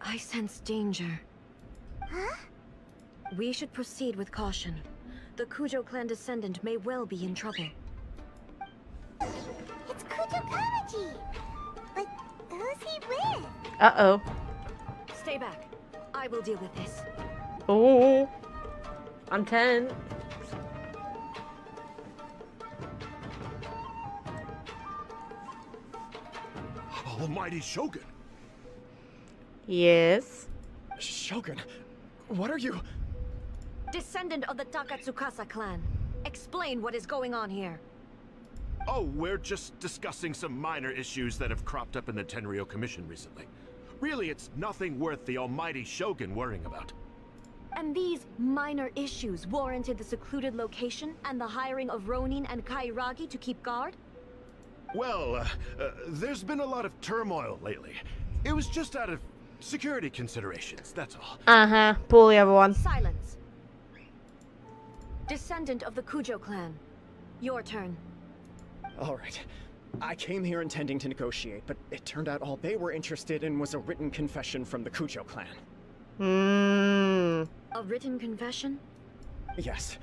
I sense danger. Huh? We should proceed with caution. The Kujo clan descendant may well be in trouble. It's Kujo Kamaji! But who's he with? Uh-oh. Stay back. I will deal with this. Oh, I'm 10. Almighty Shogun! Yes. Shogun, what are you... Descendant of the Takatsukasa clan. Explain what is going on here. Oh, we're just discussing some minor issues that have cropped up in the Tenryo Commission recently. Really, it's nothing worth the Almighty Shogun worrying about. And these minor issues warranted the secluded location and the hiring of Ronin and Kairagi to keep guard? Well, there's been a lot of turmoil lately. It was just out of security considerations, that's all. Uh-huh. Pull the other one. Silence. Descendant of the Kujo clan. Your turn. Alright. I came here intending to negotiate, but it turned out all they were interested in was a written confession from the Kujo clan. A written confession? Yes.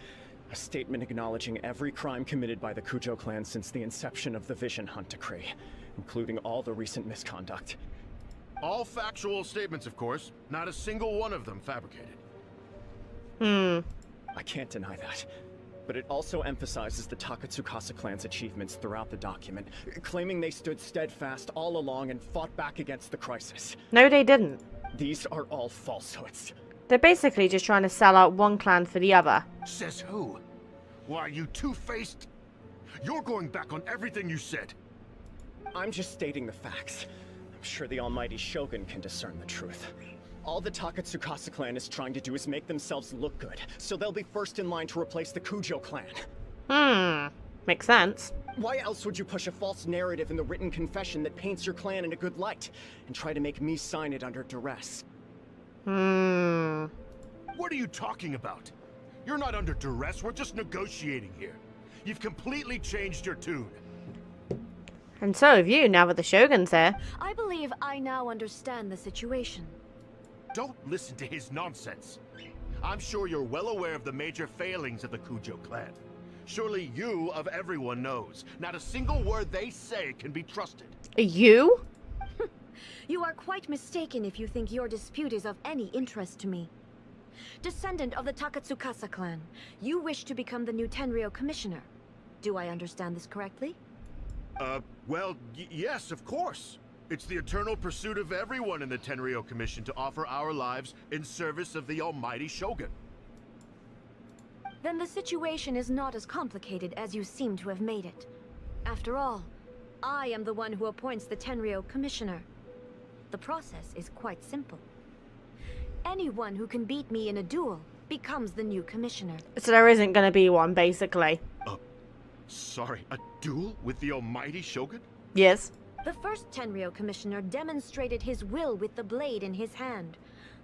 A statement acknowledging every crime committed by the Kujo clan since the inception of the Vision Hunt Decree, including all the recent misconduct. All factual statements, of course. Not a single one of them fabricated. I can't deny that. But it also emphasizes the Takatsukasa clan's achievements throughout the document, claiming they stood steadfast all along and fought back against the crisis. No, they didn't. These are all falsehoods. They're basically just trying to sell out one clan for the other. Says who? Why, you two-faced... You're going back on everything you said. I'm just stating the facts. I'm sure the Almighty Shogun can discern the truth. All the Takatsukasa clan is trying to do is make themselves look good, so they'll be first in line to replace the Kujo clan. Makes sense. Why else would you push a false narrative in the written confession that paints your clan in a good light, and try to make me sign it under duress? What are you talking about? You're not under duress, we're just negotiating here. You've completely changed your tune. And so have you, now that the Shogun's here. I believe I now understand the situation. Don't listen to his nonsense. I'm sure you're well aware of the major failings of the Kujo clan. Surely you, of everyone, knows. Not a single word they say can be trusted. You? You are quite mistaken if you think your dispute is of any interest to me. Descendant of the Takatsukasa clan, you wish to become the new Tenryou commissioner. Do I understand this correctly? Well, yes, of course. It's the eternal pursuit of everyone in the Tenryou Commission to offer our lives in service of the almighty Shogun. Then the situation is not as complicated as you seem to have made it. After all, I am the one who appoints the Tenryou commissioner. The process is quite simple. Anyone who can beat me in a duel becomes the new commissioner. So there isn't going to be one, basically. Sorry, a duel with the almighty Shogun? Yes. The first Tenryou commissioner demonstrated his will with the blade in his hand.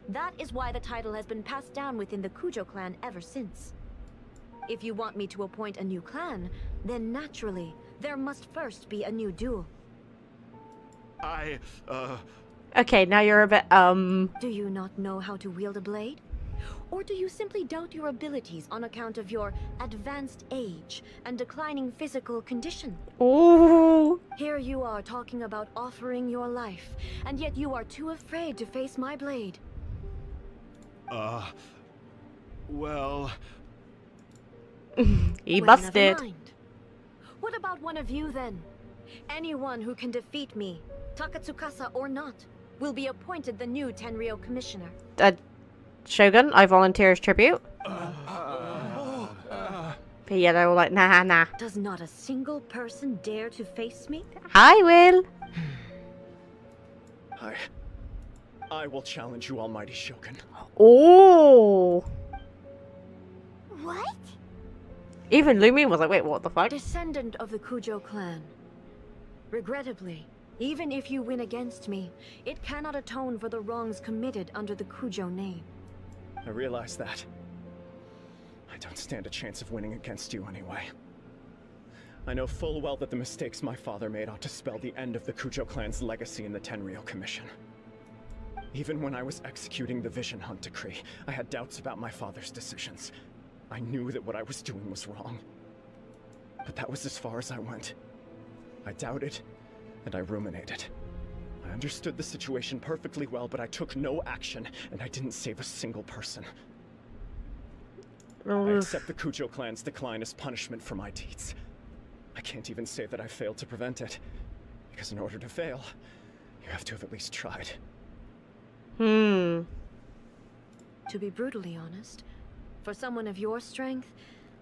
That is why the title has been passed down within the Kujo clan ever since. If you want me to appoint a new clan, then naturally, there must first be a new duel. Okay, now you're a bit, Do you not know how to wield a blade? Or do you simply doubt your abilities on account of your advanced age and declining physical condition? Ooh. Here you are talking about offering your life, and yet you are too afraid to face my blade. Well... He Well, busted. never mind. What about one of you then? Anyone who can defeat me, Takatsukasa or not, will be appointed the new Tenryou commissioner. Shogun, I volunteer as tribute. But yeah, they're all like, nah. Does not a single person dare to face me? I will. I will challenge you, almighty Shogun. Oh. What? Even Lumion was like, wait, what the fuck? Descendant of the Kujo clan. Regrettably, even if you win against me, it cannot atone for the wrongs committed under the Kujo name. I realize that. I don't stand a chance of winning against you anyway. I know full well that the mistakes my father made ought to spell the end of the Kujo clan's legacy in the Tenryou Commission. Even when I was executing the Vision Hunt decree, I had doubts about my father's decisions. I knew that what I was doing was wrong. But that was as far as I went. I doubted, and I ruminated. I understood the situation perfectly well, but I took no action, and I didn't save a single person. I accept the Kujo clan's decline as punishment for my deeds. I can't even say that I failed to prevent it, because in order to fail, you have to have at least tried. To be brutally honest, for someone of your strength,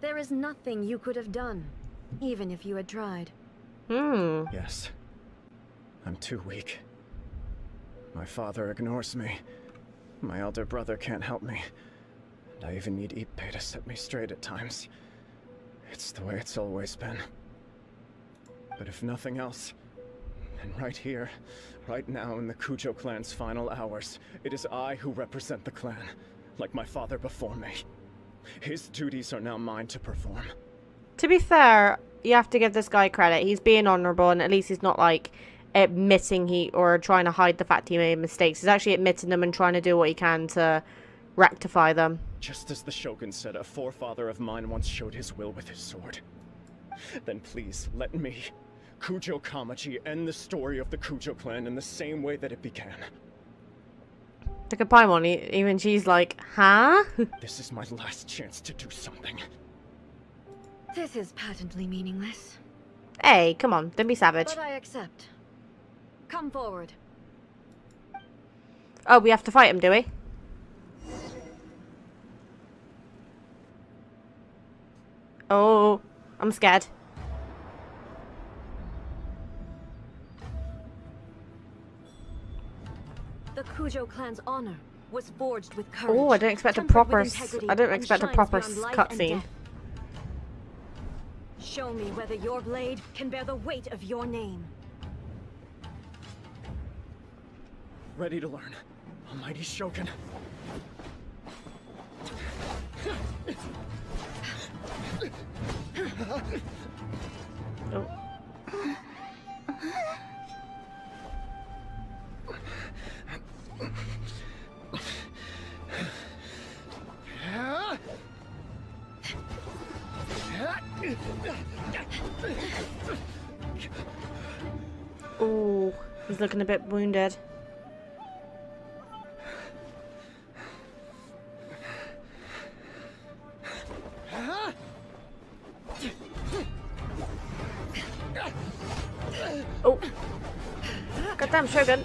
there is nothing you could have done, even if you had tried. Yes. I'm too weak. My father ignores me. My elder brother can't help me. And I even need Ippei to set me straight at times. It's the way it's always been. But if nothing else, then right here, right now in the Kujo clan's final hours, it is I who represent the clan, like my father before me. His duties are now mine to perform. To be fair, you have to give this guy credit. He's being honorable, and at least he's not like admitting or trying to hide the fact he made mistakes. He's actually admitting them and trying to do what he can to rectify them. Just as the Shogun said, a forefather of mine once showed his will with his sword. Then please, let me, Kujo Kamaji, end the story of the Kujo clan in the same way that it began. Look at Paimon, even she's like, huh? This is my last chance to do something. This is patently meaningless. Hey, come on, don't be savage. But I accept. Come forward. Oh, we have to fight him, do we? Oh, I'm scared. The Kujo clan's honor was forged with courage. Oh, I don't expect a tempered proper. with integrity, I don't and expect a shines proper beyond life and cutscene. death. Show me whether your blade can bear the weight of your name. Ready to learn, almighty Shogun. Oh. Oh, he's looking a bit wounded. Oh. Goddamn Shogun.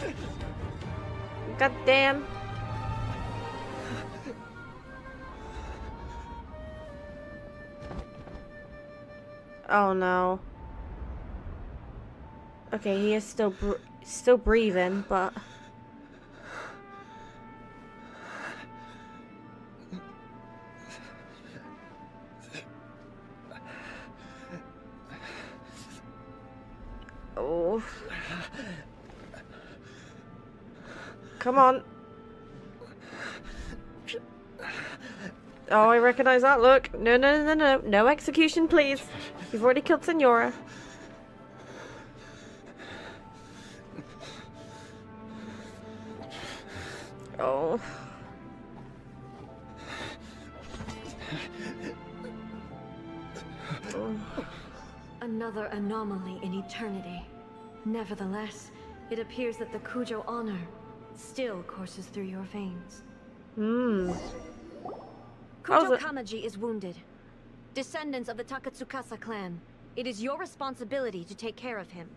Goddamn. Oh no. Okay, he is still breathing, but oh. Come on. Oh, I recognize that look. No, no, no, no. No execution, please. You've already killed Senora. Oh. Another anomaly in eternity. Nevertheless, it appears that the Kujo honor still courses through your veins. Hmm. Kujo Kamaji is wounded. Descendants of the Takatsukasa clan, it is your responsibility to take care of him.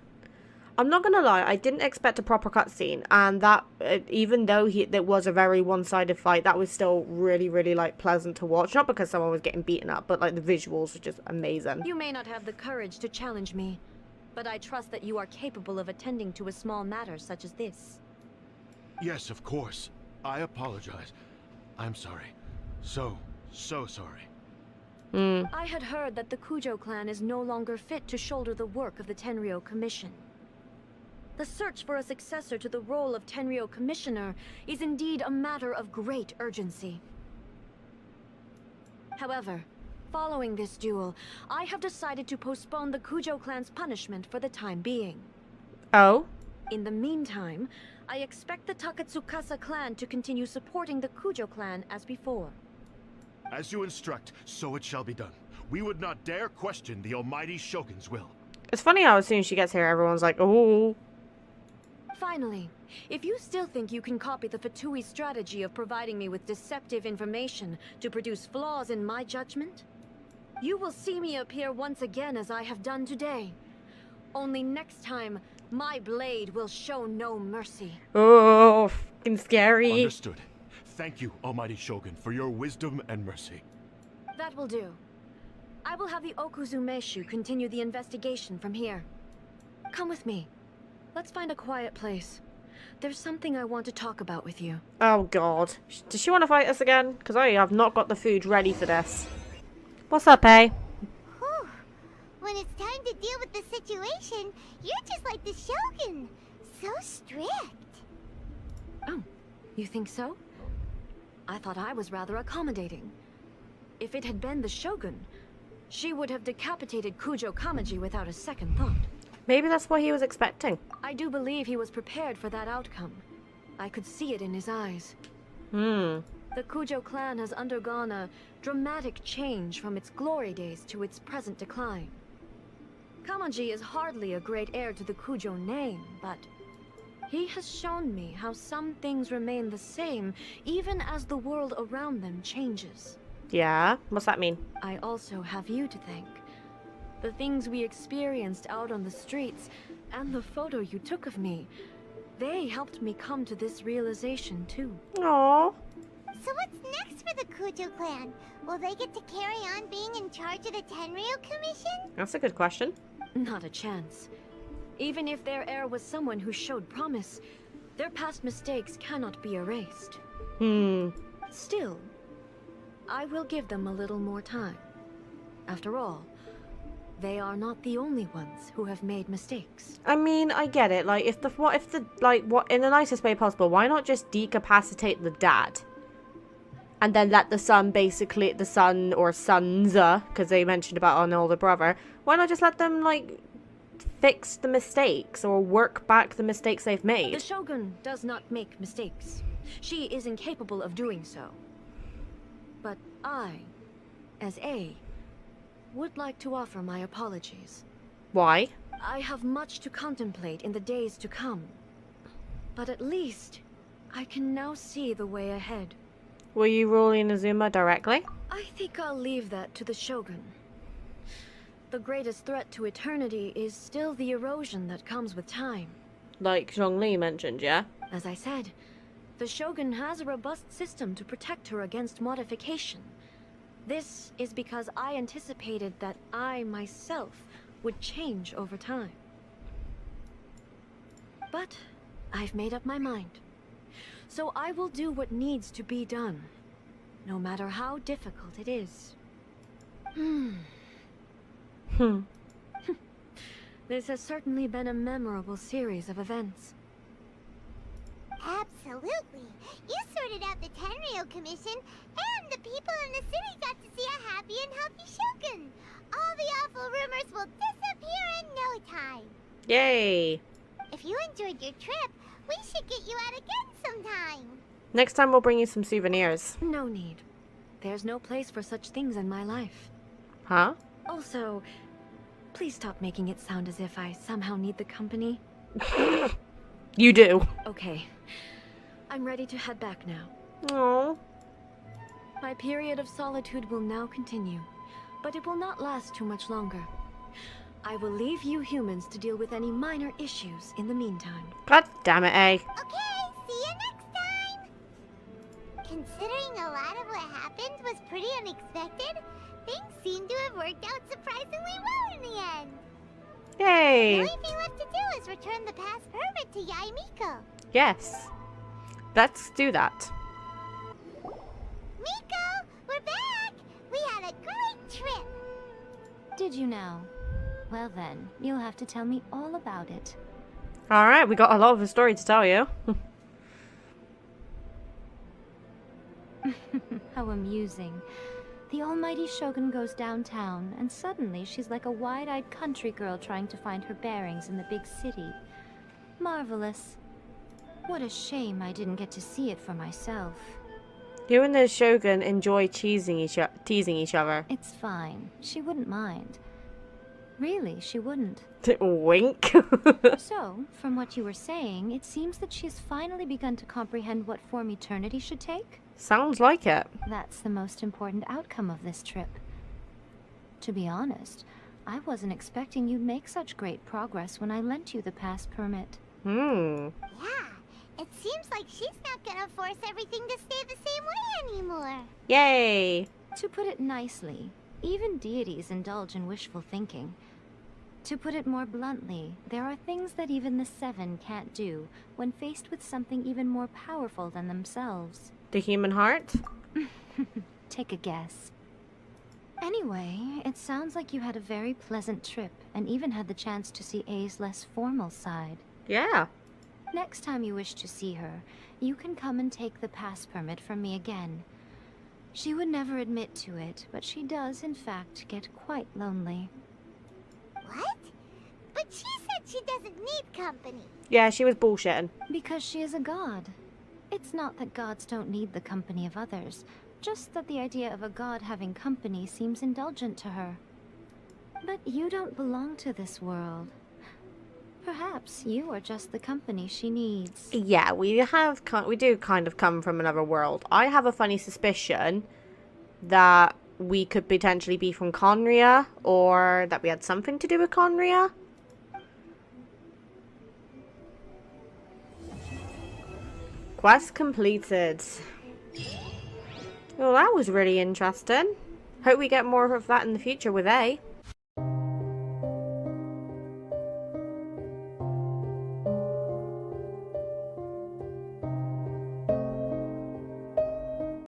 I'm not gonna lie, I didn't expect a proper cutscene, and that, even though it was a very one-sided fight, that was still really, really, like, pleasant to watch. Not because someone was getting beaten up, but, like, the visuals were just amazing. You may not have the courage to challenge me, but I trust that you are capable of attending to a small matter such as this. Yes, of course. I apologize. I'm sorry. So sorry. I had heard that the Kujo clan is no longer fit to shoulder the work of the Tenryou Commission. The search for a successor to the role of Tenryou Commissioner is indeed a matter of great urgency. However, following this duel, I have decided to postpone the Kujo clan's punishment for the time being. Oh? In the meantime, I expect the Takatsukasa clan to continue supporting the Kujo clan as before. As you instruct, so it shall be done. We would not dare question the almighty Shogun's will. It's funny how as soon as she gets here, everyone's like, oh. Finally, if you still think you can copy the Fatui strategy of providing me with deceptive information to produce flaws in my judgment, you will see me appear once again as I have done today. Only next time, my blade will show no mercy. Oh, fucking scary. Understood. Thank you, almighty Shogun, for your wisdom and mercy. That will do. I will have the Okuzumeshu continue the investigation from here. Come with me. Let's find a quiet place. There's something I want to talk about with you. Oh god. Does she want to fight us again? Because I have not got the food ready for this. What's up, eh? Whew. When it's time to deal with the situation, you're just like the Shogun. So strict. Oh, you think so? I thought I was rather accommodating. If it had been the Shogun, she would have decapitated Kujo Kamaji without a second thought. Maybe that's what he was expecting. I do believe he was prepared for that outcome. I could see it in his eyes. The Kujo clan has undergone a dramatic change from its glory days to its present decline. Kamaji is hardly a great heir to the Kujo name, but he has shown me how some things remain the same even as the world around them changes. Yeah? What's that mean? I also have you to thank. The things we experienced out on the streets, and the photo you took of me, they helped me come to this realization too. Aww. So what's next for the Kujo clan? Will they get to carry on being in charge of the Tenryou Commission? That's a good question. Not a chance. Even if their heir was someone who showed promise, their past mistakes cannot be erased. Still, I will give them a little more time. After all, they are not the only ones who have made mistakes. I mean, I get it. Like, what in the nicest way possible, why not just decapacitate the dad? And then let the son, basically, the son or sons, because they mentioned about an older brother, why not just let them, like, fix the mistakes or work back the mistakes they've made? The Shogun does not make mistakes. She is incapable of doing so. But I, as A, would like to offer my apologies. Why? I have much to contemplate in the days to come. But at least, I can now see the way ahead. Will you rule Inazuma directly? I think I'll leave that to the Shogun. The greatest threat to eternity is still the erosion that comes with time. Like Zhongli mentioned, yeah? As I said, the Shogun has a robust system to protect her against modification. This is because I anticipated that I myself would change over time. But I've made up my mind. So I will do what needs to be done, no matter how difficult it is. This has certainly been a memorable series of events. Absolutely. You sorted out the Tenryo Commission, and the people in the city got to see a happy and healthy Shogun. All the awful rumors will disappear in no time. Yay! If you enjoyed your trip, we should get you out again sometime. Next time we'll bring you some souvenirs. No need. There's no place for such things in my life. Huh? Also, please stop making it sound as if I somehow need the company. You do. Okay. I'm ready to head back now. Aww. My period of solitude will now continue, but it will not last too much longer. I will leave you humans to deal with any minor issues in the meantime. God damn it, eh? Okay, see you next time! Considering a lot of what happened was pretty unexpected, things seem to have worked out surprisingly well in the end. Yay! The only thing left to do is return the past permit to Yae Miko. Yes. Let's do that. Miko, we're back! We had a great trip! Did you now? Well then, you'll have to tell me all about it. Alright, we got a lot of a story to tell you. How amusing. The almighty Shogun goes downtown, and suddenly she's like a wide-eyed country girl trying to find her bearings in the big city. Marvelous. What a shame I didn't get to see it for myself. You and the Shogun enjoy teasing each other. It's fine. She wouldn't mind. Really, she wouldn't. Wink. So, from what you were saying, it seems that she's finally begun to comprehend what form eternity should take? Sounds like it. That's the most important outcome of this trip. To be honest, I wasn't expecting you'd make such great progress when I lent you the pass permit. Hmm. Yeah, it seems like she's not gonna force everything to stay the same way anymore. Yay! To put it nicely, even deities indulge in wishful thinking. To put it more bluntly, there are things that even the Seven can't do when faced with something even more powerful than themselves. The human heart? Take a guess. Anyway, it sounds like you had a very pleasant trip and even had the chance to see A's less formal side. Yeah. Next time you wish to see her, you can come and take the pass permit from me again. She would never admit to it, but she does, in fact, get quite lonely. What? But she said she doesn't need company. Yeah, she was bullshitting. Because she is a god. It's not that gods don't need the company of others, just that the idea of a god having company seems indulgent to her. But you don't belong to this world. Perhaps you are just the company she needs. Yeah, we do kind of come from another world. I have a funny suspicion that we could potentially be from Conria, or that we had something to do with Conria. Quest completed. Well, that was really interesting. Hope we get more of that in the future with A.